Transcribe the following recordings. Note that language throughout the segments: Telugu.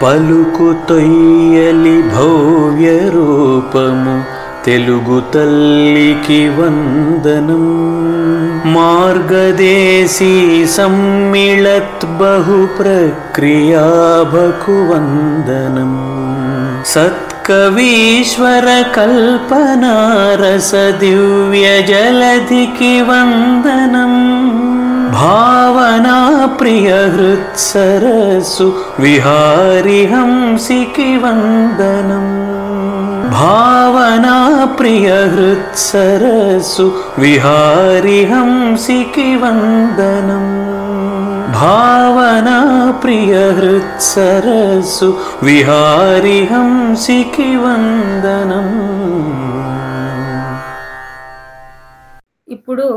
పలుకు తొయ్యలి భవ్య రూపము తెలుగు తల్లికి వందనం. మార్గదేశీ సమ్మిళత్ బహు ప్రక్రియాభకు వందనం. సత్కవీశ్వర కల్పనారస దివ్య జలధికి వందనం. భావనా ప్రియ హృత్సరసు విహారి హంసికి వందనం. భావనా ప్రియ హృత్సరసు విహారి హంసికి వందనం. భావనా ప్రియ హృత్సరసు విహారి హంసికి వందనం. ఇప్పుడు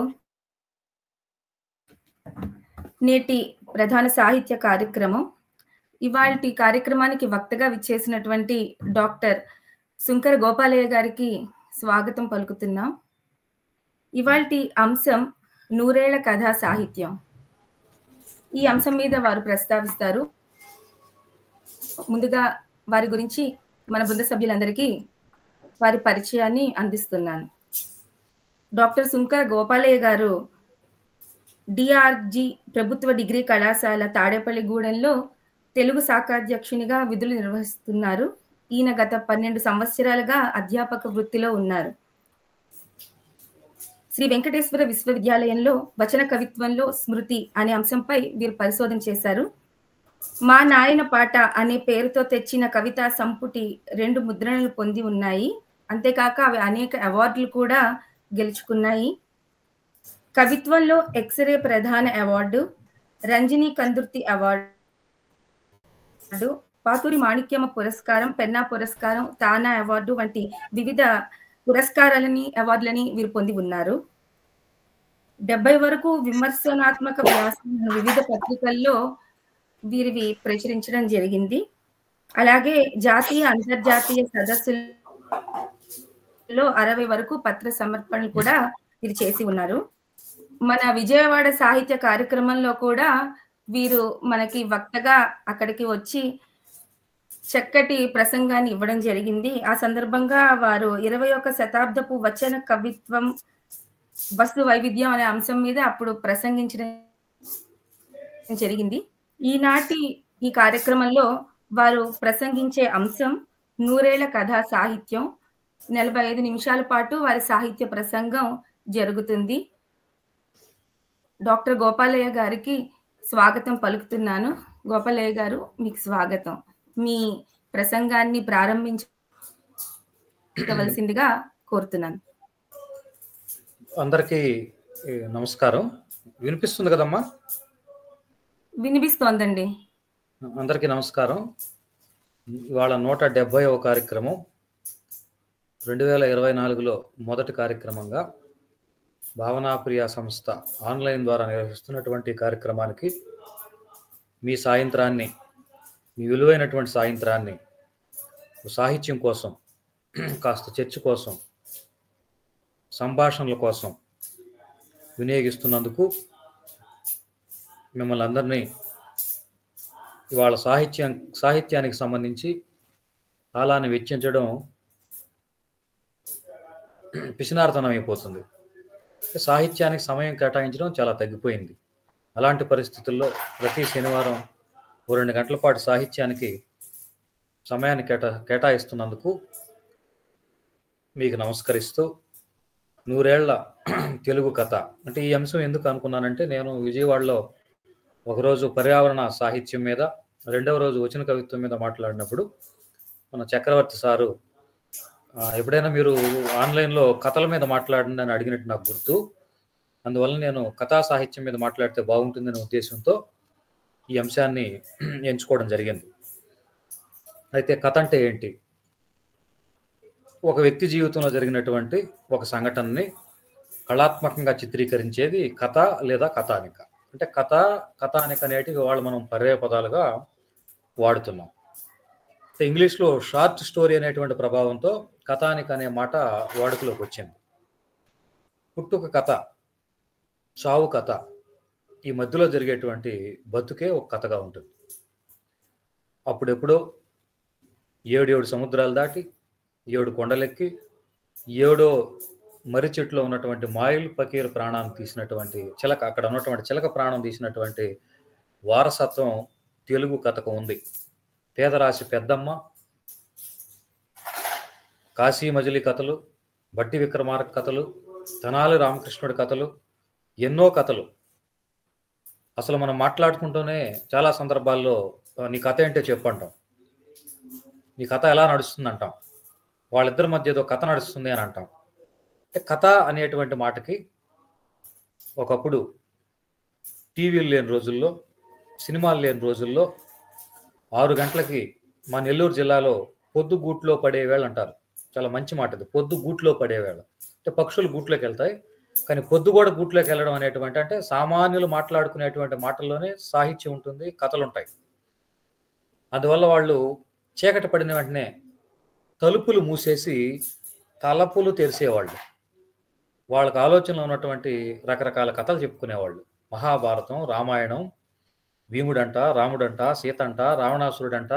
నేటి ప్రధాన సాహిత్య కార్యక్రమం. ఇవాల్టి కార్యక్రమానికి వక్తగా విచ్చేసినటువంటి డాక్టర్ సుంకర గోపాలయ్య గారికి స్వాగతం పలుకుతున్నాం. ఇవాల్టి అంశం నూరేళ్ల కథా సాహిత్యం. ఈ అంశం మీద వారు ప్రస్తావిస్తారు. ముందుగా వారి గురించి మన బృంద సభ్యులందరికీ వారి పరిచయాన్ని అందిస్తున్నాను. డాక్టర్ సుంకర గోపాలయ్య గారు డిఆర్జి ప్రభుత్వ డిగ్రీ కళాశాల తాడేపల్లిగూడెంలో తెలుగు శాఖాధ్యక్షునిగా విధులు నిర్వహిస్తున్నారు. ఈయన గత 12 సంవత్సరాలుగా అధ్యాపక వృత్తిలో ఉన్నారు. శ్రీ వెంకటేశ్వర విశ్వవిద్యాలయంలో వచన కవిత్వంలో స్మృతి అనే అంశంపై వీరు పరిశోధన చేశారు. మా నాయన పాట అనే పేరుతో తెచ్చిన కవితా సంపుటి 2 ముద్రణలు పొంది ఉన్నాయి. అంతేకాక అవి అనేక అవార్డులు కూడా గెలుచుకున్నాయి. కవిత్వంలో ఎక్స్రే ప్రధాన అవార్డు, రంజని కందుర్తి అవార్డు, పాతూరి మాణిక్యమ్మ పురస్కారం, పెన్నా పురస్కారం, తానా అవార్డు వంటి వివిధ పురస్కారాలని అవార్డులని వీరు పొంది ఉన్నారు. 70 వరకు విమర్శనాత్మక వ్యాసాలను వివిధ పత్రికల్లో వీరివి ప్రచురించడం జరిగింది. అలాగే జాతీయ అంతర్జాతీయ సదస్సుల్లో 60 వరకు పత్ర సమర్పణలు కూడా వీరు చేసి ఉన్నారు. మన విజయవాడ సాహిత్య కార్యక్రమంలో కూడా వీరు మనకి వక్తగా అక్కడికి వచ్చి చక్కటి ప్రసంగాన్ని ఇవ్వడం జరిగింది. ఆ సందర్భంగా వారు 21వ శతాబ్దపు వచన కవిత్వం వస్తు వైవిధ్యం అనే అంశం మీద అప్పుడు ప్రసంగించడం జరిగింది. ఈనాటి ఈ కార్యక్రమంలో వారు ప్రసంగించే అంశం నూరేళ్ల కథా సాహిత్యం. 45 నిమిషాల పాటు వారి సాహిత్య ప్రసంగం జరుగుతుంది. డాక్టర్ గోపాలయ్య గారికి స్వాగతం పలుకుతున్నాను. గోపాలయ్య గారు, మీకు స్వాగతం. మీ ప్రసంగాన్ని ప్రారంభించవలసిందిగా కోరుతున్నాను. అందరికీ నమస్కారం. వినిపిస్తుంది కదమ్మా? వినిపిస్తోందండి. అందరికీ నమస్కారం. ఇవాళ 170వ కార్యక్రమం. 2024లో మొదటి కార్యక్రమంగా భావనాప్రియ సంస్థ ఆన్లైన్ ద్వారా నిర్వహిస్తున్నటువంటి కార్యక్రమానికి మీ సాయంత్రాన్ని, మీ విలువైనటువంటి సాయంత్రాన్ని సాహిత్యం కోసం, కాస్త చర్చ కోసం, సంభాషణల కోసం వినియోగిస్తున్నందుకు మిమ్మల్ని అందరినీ ఇవాళ సాహిత్యానికి సంబంధించి కాలాన్ని వెచ్చించడం పిసినార్తనం అయిపోతుంది. సాహిత్యానికి సమయం కేటాయించడం చాలా తగ్గిపోయింది. అలాంటి పరిస్థితుల్లో ప్రతి శనివారం 2 గంటల పాటు సాహిత్యానికి సమయాన్ని కేటాయిస్తున్నందుకు మీకు నమస్కరిస్తూ, నూరేళ్ల తెలుగు కథ అంటే ఈ అంశం ఎందుకు అనుకున్నానంటే, నేను విజయవాడలో ఒకరోజు పర్యావరణ సాహిత్యం మీద, 2వ రోజు వచన కవిత్వం మీద మాట్లాడినప్పుడు మన చక్రవర్తి సారు ఎప్పుడైనా మీరు ఆన్లైన్లో కథల మీద మాట్లాడండి అని అడిగినట్టు నాకు గుర్తు. అందువల్ల నేను కథా సాహిత్యం మీద మాట్లాడితే బాగుంటుందనే ఉద్దేశంతో ఈ అంశాన్ని ఎంచుకోవడం జరిగింది. అయితే కథ అంటే ఏంటి? ఒక వ్యక్తి జీవితంలో జరిగినటువంటి ఒక సంఘటనని కళాత్మకంగా చిత్రీకరించేది కథ లేదా కథానిక. అంటే కథానిక అనేటివి వాళ్ళు మనం పర్యాయ పదాలుగా వాడుతున్నాం. ఇంగ్లీష్లో షార్ట్ స్టోరీ అనేటువంటి ప్రభావంతో కథానిక అనే మాట వాడుకలోకి వచ్చింది. పుట్టుక కథ, చావు కథ, ఈ మధ్యలో జరిగేటువంటి బతుకే ఒక కథగా ఉంటుంది. అప్పుడెప్పుడో 7 సముద్రాలు దాటి 7 కొండలెక్కి 7 మర్రి చెట్టులో ఉన్నటువంటి మాయిల్ ఫకీర్ ప్రాణాన్ని తీసినటువంటి చిలక, అక్కడ ఉన్నటువంటి చిలక ప్రాణం తీసినటువంటి వారసత్వం తెలుగు కథకు ఉంది. పేదరాశి పెద్దమ్మ, కాశీ మజిలీ కథలు, బట్టి విక్రమార్క కథలు, తెనాలి రామకృష్ణుడి కథలు, ఎన్నో కథలు. అసలు మనం మాట్లాడుకుంటూనే చాలా సందర్భాల్లో నీ కథ ఏంటో చెప్పంటాం, నీ కథ ఎలా నడుస్తుంది అంటాం, వాళ్ళిద్దరి మధ్య ఏదో కథ నడుస్తుంది అని అంటాం. అంటే కథ అనేటువంటి మాటకి ఒకప్పుడు టీవీలు లేని రోజుల్లో, సినిమాలు లేని రోజుల్లో 6 గంటలకి మా నెల్లూరు జిల్లాలో పొద్దు గూట్లో పడేవేళ అంటారు. చాలా మంచి మాట ఇది, పొద్దు గూట్లో పడేవేళ. అంటే పక్షులు గూట్లోకి వెళ్తాయి, కానీ పొద్దు కూడా గూట్లోకి వెళ్ళడం అనేటువంటి అంటే సామాన్యులు మాట్లాడుకునేటువంటి మాటల్లోనే సాహిత్యం ఉంటుంది, కథలు ఉంటాయి. అందువల్ల వాళ్ళు చీకటి పడిన వెంటనే తలుపులు మూసేసి తలుపులు తెరిసేవాళ్ళు. వాళ్ళకి ఆలోచనలో ఉన్నటువంటి రకరకాల కథలు చెప్పుకునేవాళ్ళు. మహాభారతం, రామాయణం, భీముడంట, రాముడంట, సీతంట, రావణాసురుడంట,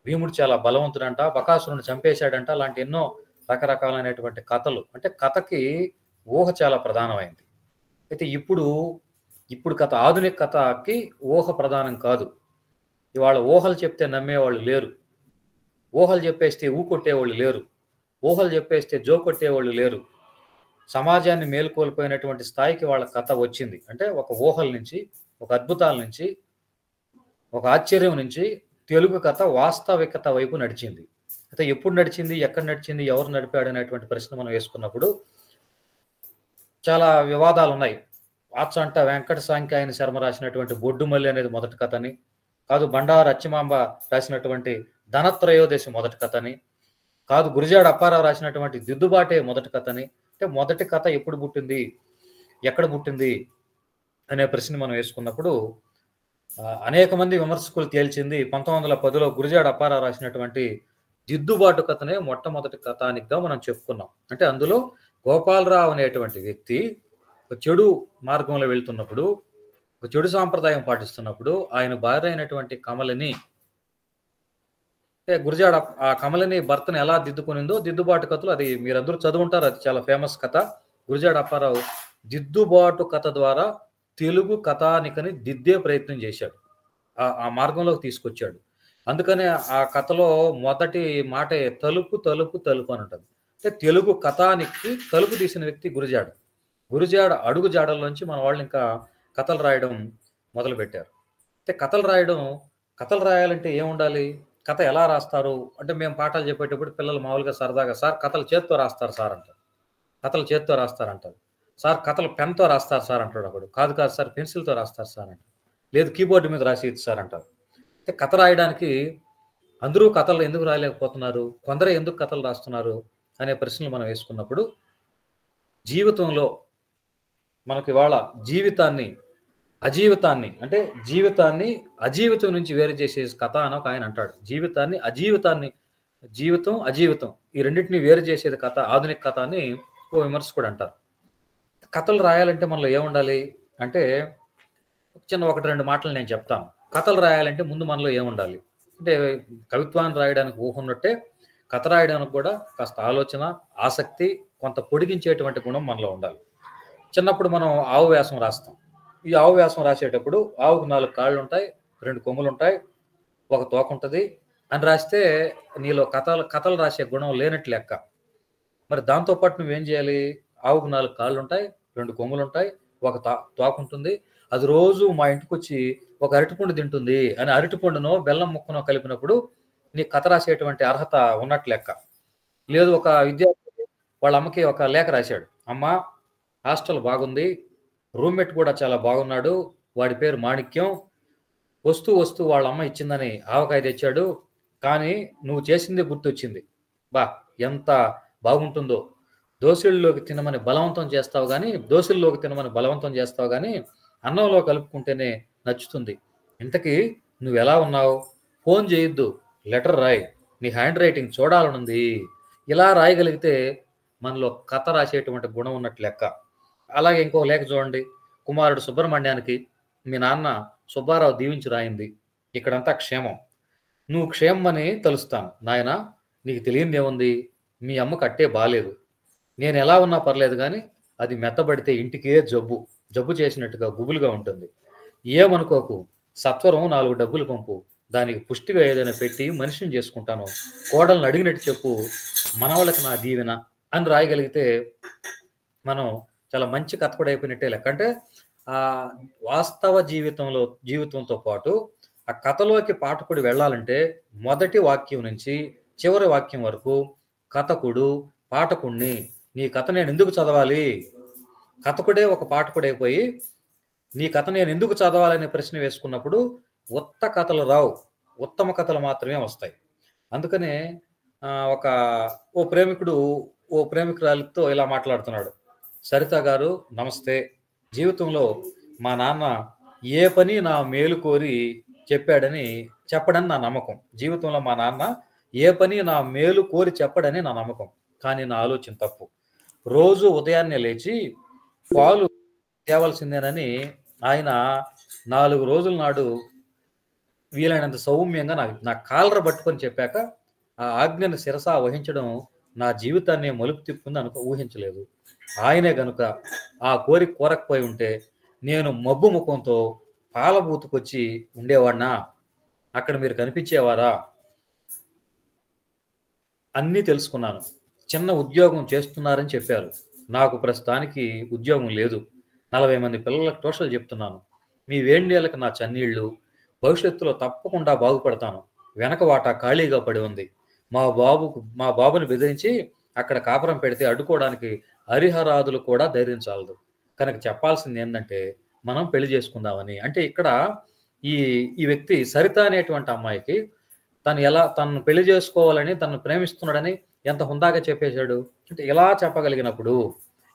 భీముడు చాలా బలవంతుడంట, బకాసురుని చంపేశాడంట, లాంటి ఎన్నో రకరకాలైనటువంటి కథలు. అంటే కథకి ఊహ చాలా ప్రధానమైంది. అయితే ఇప్పుడు కథ, ఆధునిక కథకి ఊహ ప్రధానం కాదు. ఇవాళ ఊహలు చెప్తే నమ్మేవాళ్ళు లేరు, ఊహలు చెప్పేస్తే ఊకొట్టేవాళ్ళు లేరు, ఊహలు చెప్పేస్తే జోకొట్టేవాళ్ళు లేరు. సమాజాన్ని మేలుకోల్పోయినటువంటి స్థాయికి వాళ్ళ కథ వచ్చింది. అంటే ఒక ఊహల నుంచి, ఒక అద్భుతాల నుంచి, ఒక ఆశ్చర్యం నుంచి తెలుగు కథ వాస్తవికత వైపు నడిచింది. అయితే ఎప్పుడు నడిచింది, ఎక్కడ నడిచింది, ఎవరు నడిపాడు అనేటువంటి ప్రశ్న మనం వేసుకున్నప్పుడు చాలా వివాదాలు ఉన్నాయి. ఆచంట వెంకట సాంఖ్యాయన శర్మ రాసినటువంటి బొడ్డుమల్లి అనేది మొదటి కథని, కాదు బండారు అచ్చిమాంబ రాసినటువంటి ధనత్రయోదశి మొదటి కథని, కాదు గురిజాడ అప్పారావు రాసినటువంటి దిద్దుబాటే మొదటి కథని. అంటే మొదటి కథ ఎప్పుడు పుట్టింది, ఎక్కడ పుట్టింది అనే ప్రశ్న మనం వేసుకున్నప్పుడు అనేక మంది విమర్శకులు తేల్చింది 1910లో గురిజాడ అప్పారావు రాసినటువంటి దిద్దుబాటు కథనే మొట్టమొదటి కథానిక్గా మనం చెప్పుకున్నాం. అంటే అందులో గోపాలరావు అనేటువంటి వ్యక్తి ఒక చెడు మార్గంలో వెళ్తున్నప్పుడు, ఒక చెడు సాంప్రదాయం పాటిస్తున్నప్పుడు ఆయన భార్య అయినటువంటి కమలని, గురిజాడ ఆ కమలని భర్తను ఎలా దిద్దుకునిందో దిద్దుబాటు కథలు, అది మీరందరూ చదువుంటారు, అది చాలా ఫేమస్ కథ. గురిజాడ అప్పారావు దిద్దుబాటు కథ ద్వారా తెలుగు కథానికని దిద్దే ప్రయత్నం చేశాడు, ఆ మార్గంలోకి తీసుకొచ్చాడు. అందుకనే ఆ కథలో మొదటి మాటే తలుపు తలుపు తలుపు అని ఉంటుంది. అంటే తెలుగు కథానికి తలుపు తీసిన వ్యక్తి గురిజాడ అడుగు జాడల్లోంచి మన వాళ్ళు ఇంకా కథలు రాయడం మొదలు పెట్టారు. అంటే కథలు రాయాలంటే ఏముండాలి, కథ ఎలా రాస్తారు అంటే, మేము పాఠాలు చెప్పేటప్పుడు పిల్లలు మామూలుగా సరదాగా, సార్ కథలు చేత్తో రాస్తారు సార్ అంటారు, కథలు చేత్తో రాస్తారంటారు. సార్ కథలు పెన్తో రాస్తారు సార్ అంటాడు ఒకడు. కాదు సార్ పెన్సిల్తో రాస్తారు సార్ అంటారు. లేదు కీబోర్డు మీద రాసి సార్ అంటారు. అంటే కథ రాయడానికి అందరూ కథలు ఎందుకు రాయలేకపోతున్నారు, కొందరే ఎందుకు కథలు రాస్తున్నారు అనే ప్రశ్నలు మనం వేసుకున్నప్పుడు, జీవితంలో మనకి ఇవాళ జీవితాన్ని అజీవితం నుంచి వేరు చేసే కథ అని ఒక ఆయన అంటాడు. జీవితం అజీవితం ఈ రెండింటిని వేరు చేసేది కథ, ఆధునిక కథ అని ఓ విమర్శకుడు అంటారు. కథలు రాయాలంటే మనలో ఏముండాలి అంటే, చిన్న 1-2 మాటలు నేను చెప్తాను. కథలు రాయాలంటే ముందు మనలో ఏముండాలి అంటే, కవిత్వాన్ని రాయడానికి ఊహ ఉన్నట్టే కథ రాయడానికి కూడా కాస్త ఆలోచన, ఆసక్తి, కొంత పొడిగించేటువంటి గుణం మనలో ఉండాలి. చిన్నప్పుడు మనం ఆవు వ్యాసం రాస్తాం. ఈ ఆవు వ్యాసం రాసేటప్పుడు ఆవుకు 4 కాళ్ళు ఉంటాయి, 2 కొమ్ములు ఉంటాయి, ఒక తోక ఉంటుంది అని రాస్తే నీలో కథలు రాసే గుణం లేనట్లు లెక్క. మరి దాంతోపాటు నువ్వేం చేయాలి, ఆవుకు 4 కాళ్ళు ఉంటాయి, 2 కొమ్ములు ఉంటాయి, ఒక తోక ఉంటుంది, అది రోజు మా ఇంటికి వచ్చి ఒక అరటిపండు తింటుంది అని అరటిపండునో బెల్లం ముక్కనో కలిపినప్పుడు నీ కథ రాసేటువంటి అర్హత ఉన్నట్లు లెక్క. లేదు, ఒక విద్యార్థి వాళ్ళ అమ్మకి ఒక లేఖ రాశాడు, అమ్మ హాస్టల్ బాగుంది, రూమ్మేట్ కూడా చాలా బాగున్నాడు, వాడి పేరు మాణిక్యం, వస్తూ వాళ్ళ అమ్మ ఇచ్చిందని ఆవకాయ తెచ్చాడు, కానీ నువ్వు చేసింది గుర్తొచ్చింది, బా ఎంత బాగుంటుందో, దోశల్లోకి తినమని బలవంతం చేస్తావు కానీ అన్నంలో కలుపుకుంటేనే నచ్చుతుంది. ఇంతకీ నువ్వు ఎలా ఉన్నావు, ఫోన్ చేయొద్దు, లెటర్ రాయి, నీ హ్యాండ్ రైటింగ్ చూడాలనుంది. ఇలా రాయగలిగితే మనలో కథ రాసేటువంటి గుణం ఉన్నట్టు లెక్క. అలాగే ఇంకో లేఖ చూడండి, కుమారుడు సుబ్రహ్మణ్యానికి మీ నాన్న సుబ్బారావు దీవించి రాయింది, ఇక్కడంతా క్షేమం, నువ్వు క్షేమని తలుస్తాను. నాయన నీకు తెలియంది ఏముంది, మీ అమ్మ కట్టే బాలేదు, నేను ఎలా ఉన్నా పర్లేదు కానీ అది మెత్తబడితే ఇంటికే జబ్బు చేసినట్టుగా గుబులుగా ఉంటుంది. ఏమనుకోకు, సత్వరం 4 డబ్బులు పంపు, దానికి పుష్టిగా ఏదైనా పెట్టి మనిషిని చేసుకుంటాను, కోడలను అడిగినట్టు చెప్పు, మనవళ్ళకి నా దీవెన అని రాయగలిగితే మనం చాలా మంచి కథకుడు అయిపోయినట్టే లెక్క. అంటే ఆ వాస్తవ జీవితంతో పాటు ఆ కథలోకి పాఠకుడు వెళ్ళాలంటే మొదటి వాక్యం నుంచి చివరి వాక్యం వరకు కథకుడు పాఠకుడిని, నీ కథ నేను ఎందుకు చదవాలి, కథకుడే ఒక పాఠకుడైపోయి నీ కథ నేను ఎందుకు చదవాలనే ప్రశ్న వేసుకున్నప్పుడు ఉత్త కథలు రావు, ఉత్తమ కథలు మాత్రమే వస్తాయి. అందుకనే ఓ ప్రేమికురాలితో ఇలా మాట్లాడుతున్నాడు. సరిత గారు నమస్తే, జీవితంలో మా నాన్న ఏ పని నా మేలు కోరి చెప్పడని నా నమ్మకం. జీవితంలో మా నాన్న ఏ పని నా మేలు కోరి చెప్పడని నా నమ్మకం. కానీ నా ఆలోచన తప్పు. రోజు ఉదయాన్నే లేచి పాలు తేవలసిందేనని ఆయన 4 రోజుల నాడు వీలైనంత సౌమ్యంగా నా కాలర పట్టుకొని చెప్పాక ఆ ఆజ్ఞను శిరసా వహించడం నా జీవితాన్ని మలుపు తిప్పుంది ఊహించలేదు. ఆయనే గనుక ఆ కోరకపోయి ఉంటే నేను మబ్బు ముఖంతో పాలబూతుకొచ్చి ఉండేవాడినా, అక్కడ మీరు కనిపించేవారా? అన్నీ తెలుసుకున్నాను. చిన్న ఉద్యోగం చేస్తున్నారని చెప్పారు. నాకు ప్రస్తుతానికి ఉద్యోగం లేదు. 40 మంది పిల్లలకు ట్యూషన్లు చెప్తున్నాను. మీ వేణ్ణీళ్ళకి నా చన్నీళ్లు, భవిష్యత్తులో తప్పకుండా బాగుపడతాను. వెనక వాటా ఖాళీగా పడి ఉంది. మా బాబుని బెదిరించి అక్కడ కాపురం పెడితే అడ్డుకోవడానికి హరిహరాదులు కూడా ధైర్యం చాలదు. కనుక చెప్పాల్సింది ఏంటంటే మనం పెళ్లి చేసుకుందామని. అంటే ఇక్కడ ఈ వ్యక్తి సరిత అనేటువంటి అమ్మాయికి తను పెళ్లి చేసుకోవాలని, తను ప్రేమిస్తున్నాడని ఎంత హుందాగా చెప్పేశాడు. అంటే ఇలా చెప్పగలిగినప్పుడు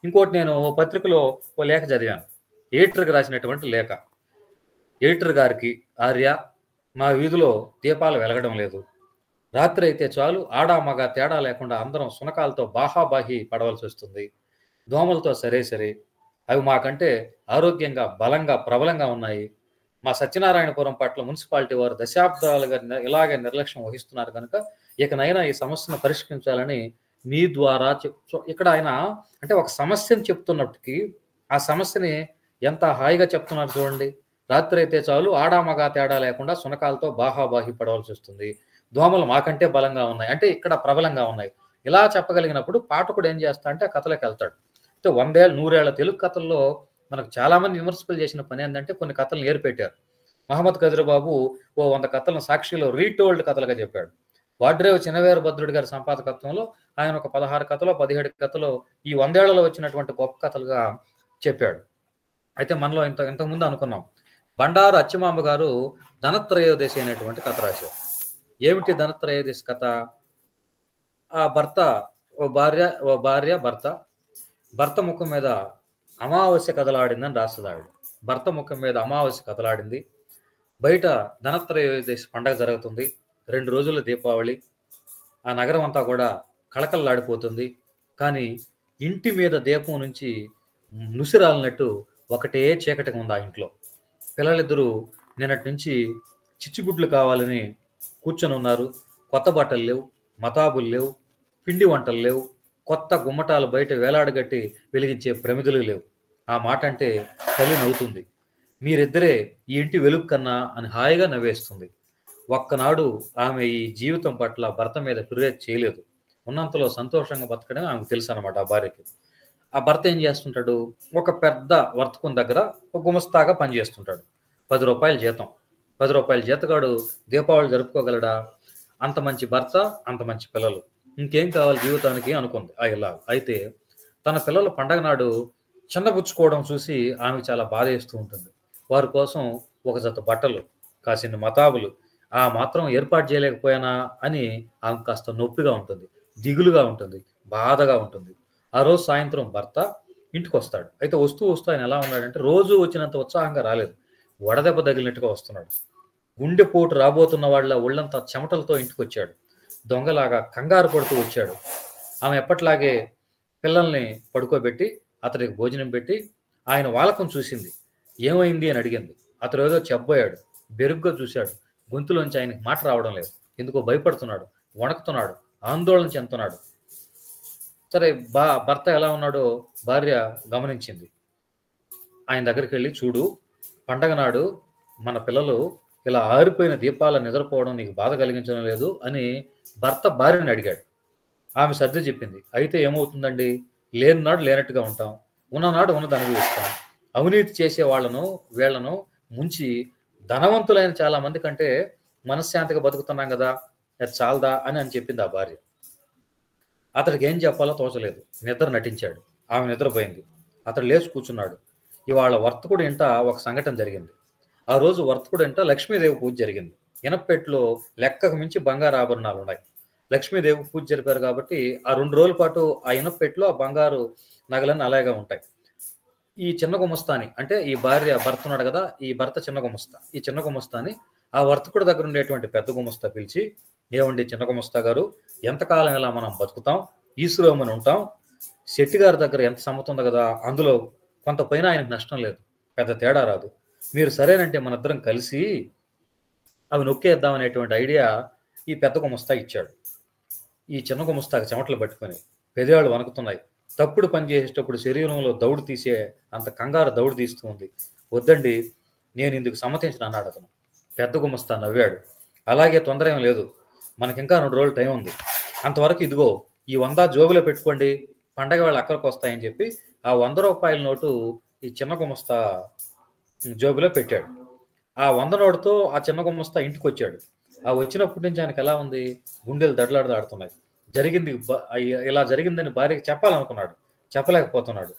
ఇంకోటి, నేను పత్రికలో ఓ లేఖ చదివాను, ఎడిటర్కి రాసినటువంటి లేఖ. ఎడిటర్ గారికి, ఆర్య, మా వీధిలో దీపాలు వెలగడం లేదు, రాత్రి అయితే చాలు ఆడా మగ తేడా లేకుండా అందరం సునకాలతో బాహాబాహి పడవలసి వస్తుంది, దోమలతో సరే అవి మాకంటే ఆరోగ్యంగా బలంగా ప్రబలంగా ఉన్నాయి. మా సత్యనారాయణపురం పట్ల మున్సిపాలిటీ వారు దశాబ్దాలుగా ఇలాగే నిర్లక్ష్యం వహిస్తున్నారు కనుక ఇకనైనా ఈ సమస్యను పరిష్కరించాలని మీ ద్వారా ఇక్కడ ఆయన అంటే ఒక సమస్యను చెప్తున్నప్పటికీ ఆ సమస్యని ఎంత హాయిగా చెప్తున్నారు చూడండి. రాత్రి అయితే చాలు ఆడా మగ తేడా లేకుండా సునకాలతో బాహాబాహి పడవలసి వస్తుంది, దోమలు మాకంటే బలంగా ఉన్నాయి, అంటే ఇక్కడ ప్రబలంగా ఉన్నాయి. ఇలా చెప్పగలిగినప్పుడు పాఠకుడు ఏం చేస్తా అంటే ఆ కథలోకి వెళ్తాడు. అంటే 100 ఏళ్ళ 100 ఏళ్ల తెలుగు కథల్లో మనకు చాలా మంది విమర్శకులు చేసిన పని ఏంటంటే కొన్ని కథలను ఏర్పెట్టారు. మహమ్మద్ కదిరబాబు ఓ 100 కథలను సాక్షిలో రీటోల్డ్ కథలుగా చెప్పాడు. వాడ్రేవు చినవేరు భద్రుడి గారి సంపాదకత్వంలో ఆయన ఒక 16 కథలో 17 కథలో ఈ 100 ఏళ్లలో వచ్చినటువంటి గొప్ప కథలుగా చెప్పాడు. అయితే మనలో ఇంతకుముందు అనుకున్నాం, బండారు అచ్చిమాంబ గారు ధనత్రయోదశి అనేటువంటి కథ రాశారు. ఏమిటి ధనత్రయోదశి కథ? ఆ భర్త ముఖం మీద అమావాస్య కదలాడిందని రాస్తుంది ఆవిడ. భర్త ముఖం మీద అమావాస్య కదలాడింది, బయట ధనత్రయోదశి పండగ జరుగుతుంది, 2 రోజుల దీపావళి, ఆ నగరం అంతా కూడా కళకళలాడిపోతుంది. కానీ ఇంటి మీద దీపం నుంచి నుసిరాలినట్టు ఒకటే చీకటిగా ఉంది ఆ ఇంట్లో. పిల్లలిద్దరూ నిన్నటి నుంచి చిచ్చుగుడ్లు కావాలని కూర్చొని ఉన్నారు. కొత్త బట్టలు లేవు, మతాబులు లేవు, పిండి వంటలు లేవు, కొత్త గుమ్మటాలు బయట వేలాడగట్టి వెలిగించే ప్రమిదలు లేవు. ఆ మాట అంటే తల్లి నవ్వుతుంది, మీరిద్దరే ఈ ఇంటి వెలుగు కన్నా అని హాయిగా నవ్వేస్తుంది. ఒక్కనాడు ఆమె ఈ జీవితం పట్ల భర్త మీద ఫిర్యాదు చేయలేదు. ఉన్నంతలో సంతోషంగా బతకడం ఆమెకు తెలుసు అనమాట ఆ భార్యకి. ఆ భర్త ఏం చేస్తుంటాడు, ఒక పెద్ద వర్తకం దగ్గర ఒక గుమస్తాగా పనిచేస్తుంటాడు. 10 రూపాయల జీతం. 10 రూపాయల జీతగాడు దీపావళి జరుపుకోగలడా? అంత మంచి భర్త, అంత మంచి పిల్లలు, ఇంకేం కావాలి జీవితానికి అనుకుంది ఆ ఇలా. అయితే తన పిల్లల పండగ నాడు చిన్నబుచ్చుకోవడం చూసి ఆమె చాలా బాధ వేస్తూ ఉంటుంది. వారి కోసం ఒక జత బట్టలు, కాసిన్ని మతాబులు ఆ మాత్రం ఏర్పాటు చేయలేకపోయానా అని ఆమె కాస్త నొప్పిగా ఉంటుంది, దిగులుగా ఉంటుంది, బాధగా ఉంటుంది. ఆ రోజు సాయంత్రం భర్త ఇంటికి వస్తాడు. అయితే వస్తూ ఆయన ఎలా ఉన్నాడంటే రోజు వచ్చినంత ఉత్సాహంగా రాలేదు, వడదెబ్బ తగిలినట్టుగా వస్తున్నాడు. గుండెపోటు రాబోతున్న వాళ్ళ ఒళ్ళంతా చెమటలతో ఇంటికి వచ్చాడు. దొంగలాగా కంగారు పడుతూ వచ్చాడు. ఆమె ఎప్పట్లాగే పిల్లల్ని పడుకోబెట్టి అతడికి భోజనం పెట్టి ఆయన వాలకం చూసింది. ఏమైంది అని అడిగింది. అతడు ఏదో చెప్పబోయాడు, బెరుగ్గా చూశాడు. గొంతులోంచి ఆయనకి మాట రావడం లేదు. ఎందుకో భయపడుతున్నాడు, వణుకుతున్నాడు, ఆందోళన చెందుతున్నాడు. సరే, భర్త ఎలా ఉన్నాడో భార్య గమనించింది. ఆయన దగ్గరికి వెళ్ళి, చూడు, పండగ నాడు మన పిల్లలు ఇలా ఆరిపోయిన దీపాల నిద్రపోవడం నీకు బాధ కలిగించడం లేదు అని భర్త భార్యని అడిగాడు. ఆమె సర్ది చెప్పింది. అయితే ఏమవుతుందండి, లేనినాడు లేనట్టుగా ఉంటాం, ఉన్ననాడు ఉన్నది అనుభవిస్తాం. అవినీతి చేసే వీళ్లను ముంచి ధనవంతులైన చాలా మంది కంటే మనశ్శాంతిగా బతుకుతున్నాం కదా, అది చాలదా అని చెప్పింది ఆ భార్య. అతడికి ఏం చెప్పాలో తోచలేదు. నిద్ర నటించాడు. ఆమె నిద్రపోయింది. అతడు లేచి కూర్చున్నాడు. ఇవాళ వర్తకుడు ఇంట ఒక సంఘటన జరిగింది. ఆ రోజు వర్తకుడు ఇంట లక్ష్మీదేవి పూజ జరిగింది. ఇనప్పెట్లో లెక్కకు మించి బంగారు ఆభరణాలు ఉన్నాయి. లక్ష్మీదేవి పూజ జరిపారు కాబట్టి ఆ 2 రోజుల పాటు ఆ ఇనప్పెట్లో ఆ బంగారు నగలన్నీ అలాగే ఉంటాయి. ఈ చిన్న గుమస్తాని, అంటే ఈ భర్త ఉన్నాడు కదా, ఈ భర్త చిన్న గుమస్తా. ఈ చిన్న గుమస్తాని ఆ వర్తకుడి దగ్గర ఉండేటువంటి పెద్ద గుమస్తా పిలిచి, ఏమండి చిన్న గుమస్తా గారు, ఎంతకాలం ఇలా మనం బతుకుతాం, ఈశ్వరమని ఉంటాం, శెట్టి గారి దగ్గర ఎంత సమ్మతం ఉంది కదా, అందులో కొంత పైన ఆయనకు నష్టం లేదు, పెద్ద తేడా రాదు, మీరు సరేనంటే మన ఇద్దరం కలిసి అవి నొక్కేద్దాం అనేటువంటి ఐడియా ఈ పెద్ద గుమస్తా ఇచ్చాడు. ఈ చిన్న గుమస్తాకి చెమటలు పట్టుకొని పెదాళ్ళు వణుకుతున్నాయి. తప్పుడు పని చేసేటప్పుడు శరీరంలో దౌడు తీసే అంత కంగారు దౌడు తీస్తూ ఉంది. వద్దండి, నేను ఇందుకు సమ్మతించిన అన్నాడు అతను. పెద్ద గుమస్తా నవ్వాడు. అలాగే తొందర ఏం లేదు, మనకి ఇంకా 2 రోజులు టైం ఉంది, అంతవరకు ఇదిగో ఈ 100 జోబులో పెట్టుకోండి, పండగ వేళ అక్కడికి వస్తాయని చెప్పి ఆ 100 రూపాయల నోటు ఈ చిన్న గుమస్తా జోబులో పెట్టాడు. ఆ 100 నోటుతో ఆ చిన్న గుమస్తా ఇంటికి వచ్చాడు. ఆ వచ్చినప్పటి నుంచి ఆయనకు ఎలా ఉంది, గుండెలు దడలాడుతున్నాయి. ఇలా జరిగిందని భార్యకి చెప్పాలనుకున్నాడు, చెప్పలేకపోతున్నాడు.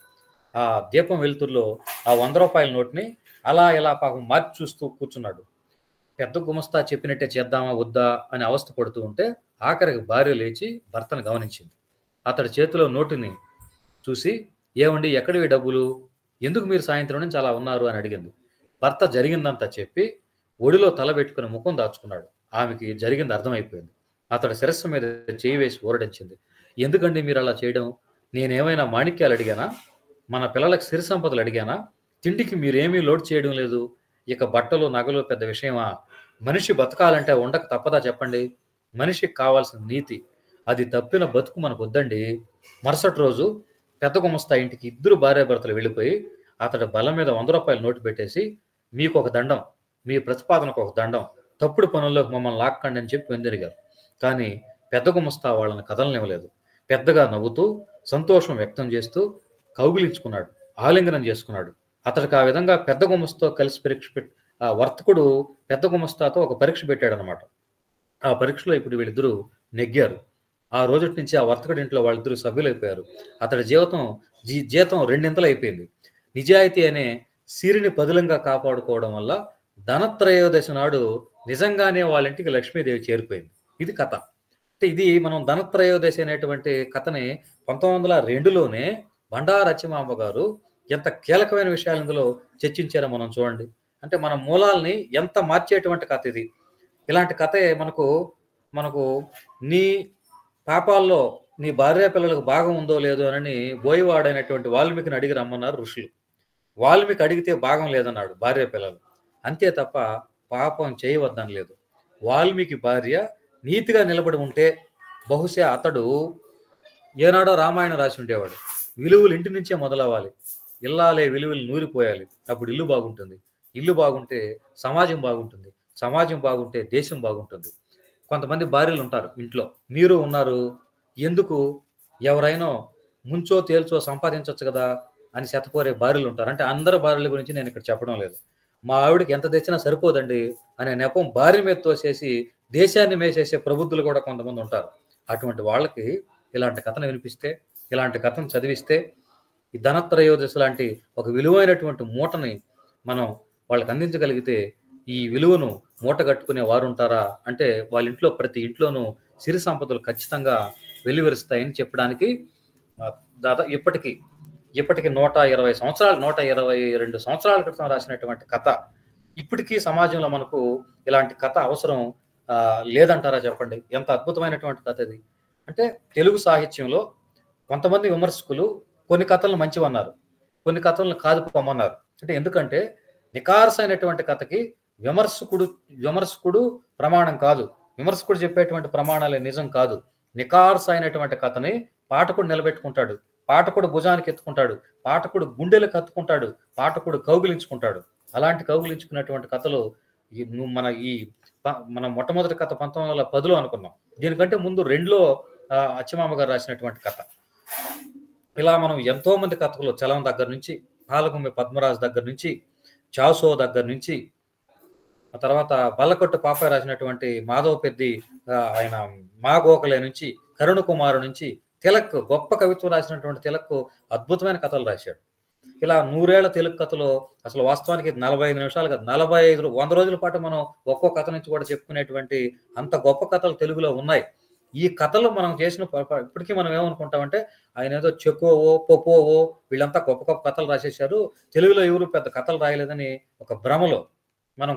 ఆ దీపం వెలుతురులో ఆ 100 రూపాయల నోటుని అలా ఇలా పాపం మార్చి చూస్తూ కూర్చున్నాడు. పెద్ద గుమస్తా చెప్పినట్టే చేద్దామా వద్దా అని అవస్థ పడుతూ ఉంటే ఆఖరికి భార్య లేచి భర్తను గమనించింది. అతడి చేతిలో నోటుని చూసి, ఏమండి ఎక్కడివి డబ్బులు, ఎందుకు మీరు సాయంత్రం నుంచి అలా ఉన్నారు అని అడిగింది. భర్త జరిగిందంతా చెప్పి ఒడిలో తల పెట్టుకుని ముఖం దాచుకున్నాడు. ఆమెకి జరిగింది అర్థమైపోయింది. అతడి శిరస్సు మీద చేయి వేసి ఊరడించింది. ఎందుకండి మీరు అలా చేయడం, నేనేమైనా మాణిక్యాలు అడిగానా, మన పిల్లలకు సిరి సంపదలు అడిగానా, తిండికి మీరేమీ లోడ్ చేయడం లేదు, ఇక బట్టలు నగలు పెద్ద విషయమా, మనిషి బతకాలంటే ఉండక తప్పదా చెప్పండి, మనిషికి కావాల్సిన నీతి, అది తప్పిన బతుకు మనకు వద్దండి. మరుసటి రోజు పెద్ద గుమస్తా ఇంటికి 2 భార్యాభర్తలు వెళ్ళిపోయి అతడి బల్ల మీద 100 రూపాయల నోటు పెట్టేసి, మీకు ఒక దండం, మీ ప్రతిపాదనకు ఒక దండం, తప్పుడు పనుల్లోకి మమ్మల్ని లాక్కండి అని చెప్పి వెందిరిగారు. కానీ పెద్ద గుమస్తా వాళ్ళని కదలనివ్వలేదు. పెద్దగా నవ్వుతూ సంతోషం వ్యక్తం చేస్తూ కౌగిలించుకున్నాడు, ఆలింగనం చేసుకున్నాడు. అతడికి ఆ విధంగా పెద్ద గుమస్తో కలిసి ఆ వర్తకుడు పెద్ద గుమస్తాతో ఒక పరీక్ష పెట్టాడు అనమాట. ఆ పరీక్షలో ఇప్పుడు వీళ్ళిద్దరూ నెగ్గారు. ఆ రోజు నుంచి ఆ వర్తకుడి ఇంట్లో వాళ్ళిద్దరూ సభ్యులైపోయారు. అతడి జీతం 2 అయిపోయింది. నిజాయితీ అనే సిరిని పదిలంగా కాపాడుకోవడం వల్ల ధనత్రయోదశి నాడు నిజంగానే వాళ్ళ ఇంటికి లక్ష్మీదేవి చేరిపోయింది. ఇది కథ. అంటే ఇది మనం ధనత్రయోదశి అనేటువంటి కథని 1902లోనే బండారు అచ్చిమాంబ గారు ఎంత కీలకమైన విషయాలు ఇందులో చర్చించారో మనం చూడండి. అంటే మన మూలాల్ని ఎంత మార్చేటువంటి కథ ఇది. ఇలాంటి కథే మనకు నీ పాపాల్లో నీ భార్య పిల్లలకు భాగం ఉందో లేదో అని బోయవాడైనటువంటి వాల్మీకిని అడిగి రమ్మన్నారు ఋషులు. వాల్మీకి అడిగితే భాగం లేదన్నాడు భార్య పిల్లలు, అంతే తప్ప పాపం చేయవద్దని లేదు. వాల్మీకి భార్య నీతిగా నిలబడి ఉంటే బహుశా అతడు ఏనాడో రామాయణం రాసి ఉండేవాడు. విలువలు ఇంటి నుంచే మొదలవ్వాలి, ఇల్లాలే విలువలు నూరిపోయాలి, అప్పుడు ఇల్లు బాగుంటుంది, ఇల్లు బాగుంటే సమాజం బాగుంటుంది, సమాజం బాగుంటే దేశం బాగుంటుంది. కొంతమంది భార్యలు ఉంటారు ఇంట్లో, మీరు ఉన్నారు, ఎందుకు ఎవరైనా ముంచో తేల్చో సంపాదించవచ్చు కదా అని శతపోరే భార్యలు ఉంటారు. అంటే అందరి భార్యల గురించి నేను ఇక్కడ చెప్పడం లేదు. మా ఆవిడకి ఎంత తెచ్చినా సరిపోదండి అనే నెపం భార్య మీద తోసేసి దేశాన్ని మేసేసే ప్రబుద్ధులు కూడా కొంతమంది ఉంటారు. అటువంటి వాళ్ళకి ఇలాంటి కథను వినిపిస్తే, ఇలాంటి కథను చదివిస్తే, ఈ ధనత్రయోదశి లాంటి ఒక విలువైనటువంటి మూటని మనం వాళ్ళకి అందించగలిగితే ఈ విలువను మూట కట్టుకునే వారు ఉంటారా అంటే వాళ్ళ ఇంట్లో ప్రతి ఇంట్లోనూ సిరి సంపదలు ఖచ్చితంగా వెలువరుస్తాయని చెప్పడానికి దాదాపు ఇప్పటికీ 120 సంవత్సరాలు 122 సంవత్సరాల క్రితం రాసినటువంటి కథ ఇప్పటికీ సమాజంలో మనకు ఇలాంటి కథ అవసరం లేదంటారా చెప్పండి. ఎంత అద్భుతమైనటువంటి కథ ఇది. అంటే తెలుగు సాహిత్యంలో కొంతమంది విమర్శకులు కొన్ని కథలను మంచివన్నారు, కొన్ని కథలను కాదు పొమ్మన్నారు. అంటే ఎందుకంటే నికార్సైనటువంటి కథకి విమర్శకుడు ప్రమాణం కాదు. విమర్శకుడు చెప్పేటువంటి ప్రమాణాలే నిజం కాదు. నికార్స్ అయినటువంటి కథని పాఠకుడు నిలబెట్టుకుంటాడు, పాఠకుడు భుజానికి ఎత్తుకుంటాడు, పాఠకుడు గుండెలకు కత్తుకుంటాడు, పాఠకుడు కౌగిలించుకుంటాడు. అలాంటి కౌగిలించుకున్నటువంటి కథలు మన మొట్టమొదటి కథ 1910లో అనుకున్నాం. దీనికంటే ముందు 2లో అచ్చమామ గారు రాసినటువంటి కథ. ఇలా మనం ఎంతో మంది కథకులు, చలం దగ్గర నుంచి, పాలగుమ్మి పద్మరాజు దగ్గర నుంచి, చాసో దగ్గర నుంచి, ఆ తర్వాత బల్లకొట్టు పాపయ్య రాసినటువంటి మాధవ పెద్ది, ఆయన మా గోఖలే నుంచి, కరుణ కుమారు నుంచి, తిలక్ గొప్ప కవిత్వం రాసినటువంటి తిలక్ అద్భుతమైన కథలు రాశాడు. ఇలా 100 ఏళ్ల తెలుగు కథలో అసలు వాస్తవానికి 45 నిమిషాలు కాదు, 100 రోజుల పాటు మనం ఒక్కో కథ నుంచి కూడా చెప్పుకునేటువంటి అంత గొప్ప కథలు తెలుగులో ఉన్నాయి. ఈ కథలు మనం చేసిన ఇప్పటికీ మనం ఏమనుకుంటామంటే ఆయన ఏదో చెకోవో పొపోవో వీళ్ళంతా గొప్ప గొప్ప కథలు రాసేశారు, తెలుగులో ఎవరు పెద్ద కథలు రాయలేదని ఒక భ్రమలో మనం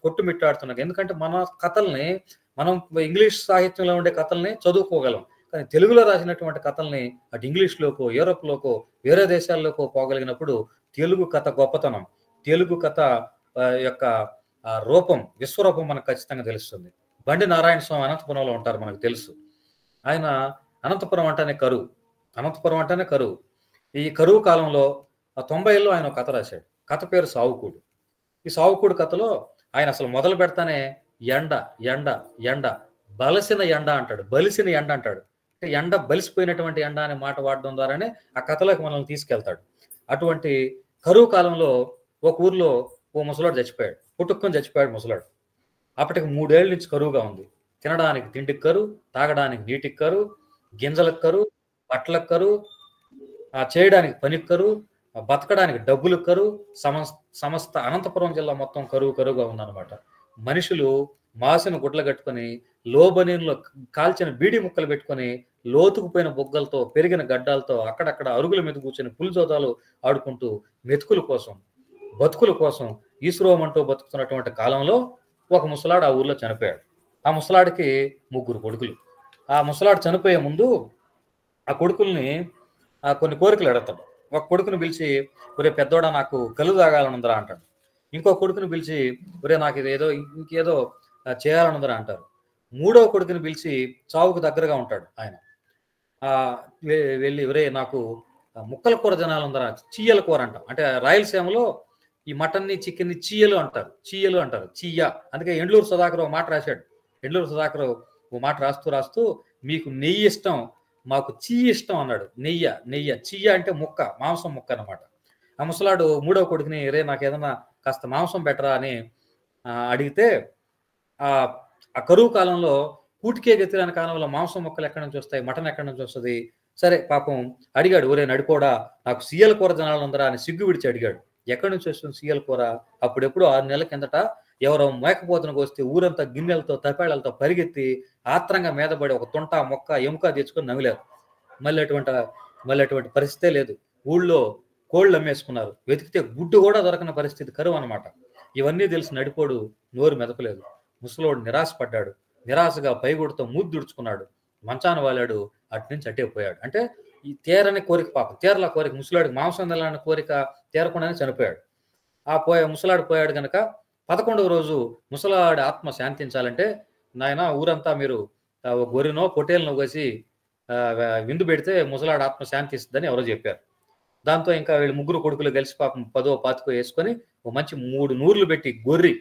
కొట్టుమిట్టాడుతున్నాం. ఎందుకంటే మన కథల్ని మనం ఇంగ్లీష్ సాహిత్యంలో ఉండే కథల్ని చదువుకోగలం, కానీ తెలుగులో రాసినటువంటి కథల్ని అటు ఇంగ్లీష్లోకో యూరోప్లోకో వేరే దేశాల్లోకో పోగలిగినప్పుడు తెలుగు కథ గొప్పతనం, తెలుగు కథ యొక్క రూపం, విశ్వరూపం మనకు ఖచ్చితంగా తెలుస్తుంది. బండి నారాయణ స్వామి అనంతపురంలో ఉంటారు, మనకు తెలుసు. ఆయన అనంతపురం అంటేనే కరువు. ఈ కరువు కాలంలో 90లో ఆయన ఒక కథ రాశాడు. కథ పేరు సావుకూడు. ఈ సావుకూడు కథలో ఆయన అసలు మొదలు పెడతానే ఎండ బలసిన ఎండ అంటాడు, బలిసిన ఎండ అంటాడు. అంటే ఎండ బలిసిపోయినటువంటి ఎండ అనే మాట వాడడం ద్వారానే ఆ కథలోకి మనల్ని తీసుకెళ్తాడు. అటువంటి కరువు కాలంలో ఒక ఊర్లో ఓ ముసలాడు చచ్చిపోయాడు, పుట్టుకొని చచ్చిపోయాడు ముసలాడు. అప్పటికి 3 ఏళ్ల నుంచి కరువుగా ఉంది. తినడానికి తిండికి కరువు, తాగడానికి నీటికి కరువు, గింజలకు కరువు, బట్టలకు కరువు, చేయడానికి పనికి కరువు, బతకడానికి డబ్బులకు కరువు. సమస్త అనంతపురం జిల్లా మొత్తం కరువుగా ఉందన్నమాట. మనుషులు మాసిన గుడ్లు కట్టుకొని, లోబనీలో కాల్చిన బీడి ముక్కలు పెట్టుకొని, లోతుకుపోయిన బొగ్గలతో పెరిగిన గడ్డాలతో అక్కడక్కడ అరుగుల మీద కూర్చొని పులిజోతాలు ఆడుకుంటూ బతుకుల కోసం ఈశ్వరోమంటూ బతుకుతున్నటువంటి కాలంలో ఒక ముసలాడు ఆ ఊర్లో చనిపోయాడు. ఆ ముసలాడికి 3 కొడుకులు. ఆ ముసలాడు చనిపోయే ముందు ఆ కొడుకుల్ని కొన్ని కోరికలు అడుగుతాడు. ఒక కొడుకుని పిలిచి, ఒరే పెద్దోడా నాకు కళ్ళు తాగాలనుందరా అంటాడు. ఇంకో కొడుకుని పిలిచి, ఒరే నాకు ఇంకేదో చేయాలనుందరా అంటారు. 3వ కొడుకుని పిలిచి చావుకు దగ్గరగా ఉంటాడు ఆయన. వెళ్ళి, ఒరే నాకు ముక్కల కూర తినాలందరా, చీయల కూర అంటాం. అంటే రాయలసీమలో ఈ మటన్ని చికెన్ని చీయలు అంటారు. చీయ. అందుకే ఎండ్లూరు సుధాకర్ ఓ మాట రాశాడు. ఎండ్లూరు సుధాకర్ ఓ మాట రాస్తూ మీకు నెయ్యి ఇష్టం, మాకు చీయ ఇష్టం అన్నాడు. నెయ్య చీయ అంటే ముక్క, మాంసం ముక్క అన్నమాట. ఆ ముసలాడు 3వ కొడుకుని, రే నాకు ఏదన్నా కాస్త మాంసం పెట్టరా అని అడిగితే, ఆ కరువు కాలంలో కూటికే గతిరాని కాలంలో మాంసం ముక్కలు ఎక్కడి నుంచి వస్తాయి, మటన్ ఎక్కడి నుంచి వస్తుంది? సరే పాపం అడిగాడు, ఒరే నడిపోడా నాకు సీయల కూర తినాలందరా అని సిగ్గు విడిచి అడిగాడు. ఎక్కడి నుంచి వస్తుంది సీయల కూర? అప్పుడెప్పుడు 6 నెలల కిందట ఎవరో మేకపోతునకు వస్తే ఊరంతా గిన్నెలతో తపేళ్లతో పరిగెత్తి ఆత్రంగా మీదపడి ఒక తుంట మొక్క ఎముక తెచ్చుకొని నమిలారు. మళ్ళీ అటువంటి పరిస్థితే లేదు. ఊళ్ళో కోళ్ళు అమ్మేసుకున్నారు, వెతికితే గుడ్డు కూడా దొరకని పరిస్థితి, కరువు అనమాట. ఇవన్నీ తెలిసి నడిపోడు నోరు మెదపలేదు. ముసలోడు నిరాశపడ్డాడు. నిరాశగా పైగుడితో ముద్దుడుచుకున్నాడు, మంచాన వాలాడు, అటు నుంచి అట్టే పోయాడు. అంటే ఈ తీరని కోరిక, పాపం తీరల కోరిక, ముసలాడికి మాంసం తినాలని కోరిక తీరకుండానే చనిపోయాడు. ముసలాడు పోయాడు కనుక 11వ రోజు ముసలాడి ఆత్మ శాంతించాలంటే, నాయన ఊరంతా మీరు గొర్రెనో పొట్టేలనో కోసి విందు పెడితే ముసలాడి ఆత్మ శాంతిస్తుందని ఎవరో చెప్పారు. దాంతో ఇంకా వీళ్ళు 3 కొడుకులు కలిసి పాపం 10వ 25 వేసుకొని ఓ మంచి 3 నూర్లు పెట్టి, 3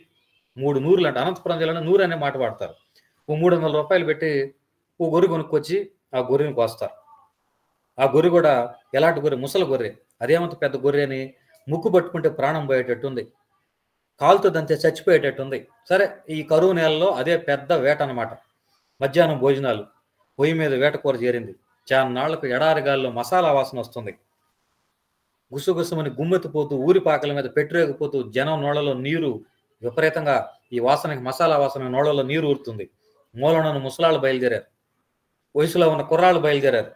నూర్లు అంటే అనంతపురం జిల్లాలో నూరు అనే మాట వాడతారు. ఓ 300 రూపాయలు పెట్టి ఓ గొర్రె కొనుక్కొచ్చి ఆ గొర్రెని కోస్తారు. ఆ గొర్రె కూడా ఎలాంటి గొర్రె? ముసలి గొర్రె. అదేమంత పెద్ద గొర్రె అని ముక్కు పట్టుకుంటే ప్రాణం పోయేటట్టుంది, కాలుతో దంతే చచ్చిపోయేటట్టుంది. సరే, ఈ కరువు నెలలో అదే పెద్ద వేట అనమాట. మధ్యాహ్నం భోజనాలు, పొయ్యి మీద వేట కూర చేరింది. చాన్నాళ్లకు ఎడారిగాల్లో మసాలా వాసన వస్తుంది. గుసగుసమని గుమ్మెత్తిపోతూ ఊరిపాకల మీద పెట్టురేగిపోతూ జనం నోళ్లలో నీరు విపరీతంగా, ఈ వాసనకి మసాలా వాసన నోళ్లలో నీరు ఊరుతుంది. మూలనను ముసలాళ్ళు బయలుదేరారు, వయసులో ఉన్న కుర్రాళ్ళు బయలుదేరారు,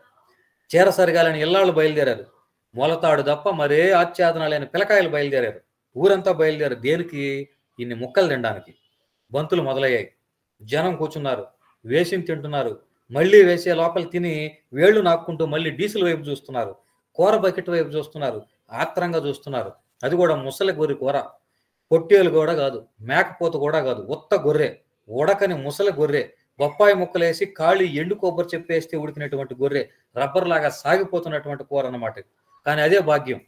చీర సరిగాలని ఇళ్లాళ్ళు బయలుదేరారు, మూలతాడు తప్ప మరే ఆచ్ఛాదన లేని పిల్లకాయలు బయలుదేరారు. ఊరంతా బయలుదేరారు. దేనికి? ఇన్ని ముక్కలు తినడానికి. బంతులు మొదలయ్యాయి. జనం కూర్చున్నారు, వేసిని తింటున్నారు. మళ్ళీ వేసే లోపల తిని వేళ్లు నాక్కుంటూ మళ్ళీ డీజిల్ వైపు చూస్తున్నారు, కూర బకెట్ వైపు చూస్తున్నారు, ఆత్రంగా చూస్తున్నారు. అది కూడా ముసలి గొర్రె కూర. పొట్టేలు కూడా కాదు, మేకపోత కూడా కాదు, ఉత్త గొర్రె, ఉడకని ముసలి గొర్రె, బొప్పాయి ముక్కలేసి కాళీ ఎండు కొబ్బరి చెప్పేస్తే ఉడికినటువంటి గొర్రె, రబ్బర్ లాగా సాగిపోతున్నటువంటి కూర అన్నమాట. కానీ అదే భాగ్యం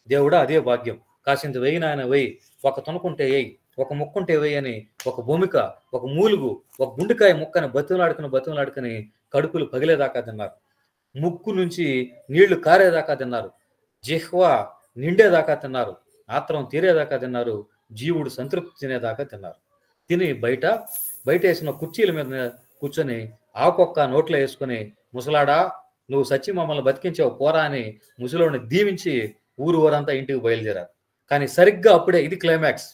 దేవుడా, అదే భాగ్యం. కాసింత వెయ్యి నాయన వెయ్యి, ఒక తునుకుంటే వేయి, ఒక ముక్కుంటే వేయి అని ఒక భూమిక, ఒక మూలుగు, ఒక గుండెకాయ ముక్కని బతిమలాడుకుని కడుపులు పగిలేదాకా తిన్నారు. ముక్కు నుంచి నీళ్లు కారేదాకా తిన్నారు. జిహ్వ నిండేదాకా తిన్నారు. ఆత్రం తీరేదాకా తిన్నారు. జీవుడు సంతృప్తి తినేదాకా తిన్నారు. తిని బయట వేసిన కుర్చీల మీద కూర్చొని ఆకొక్క నోట్లో వేసుకుని, ముసలాడా నువ్వు సచ్చి మమ్మల్ని బతికించావు పోరా అని ముసలోడిని దీవించి ఊరంతా ఇంటికి బయలుదేరారు. కానీ సరిగ్గా అప్పుడే, ఇది క్లైమాక్స్,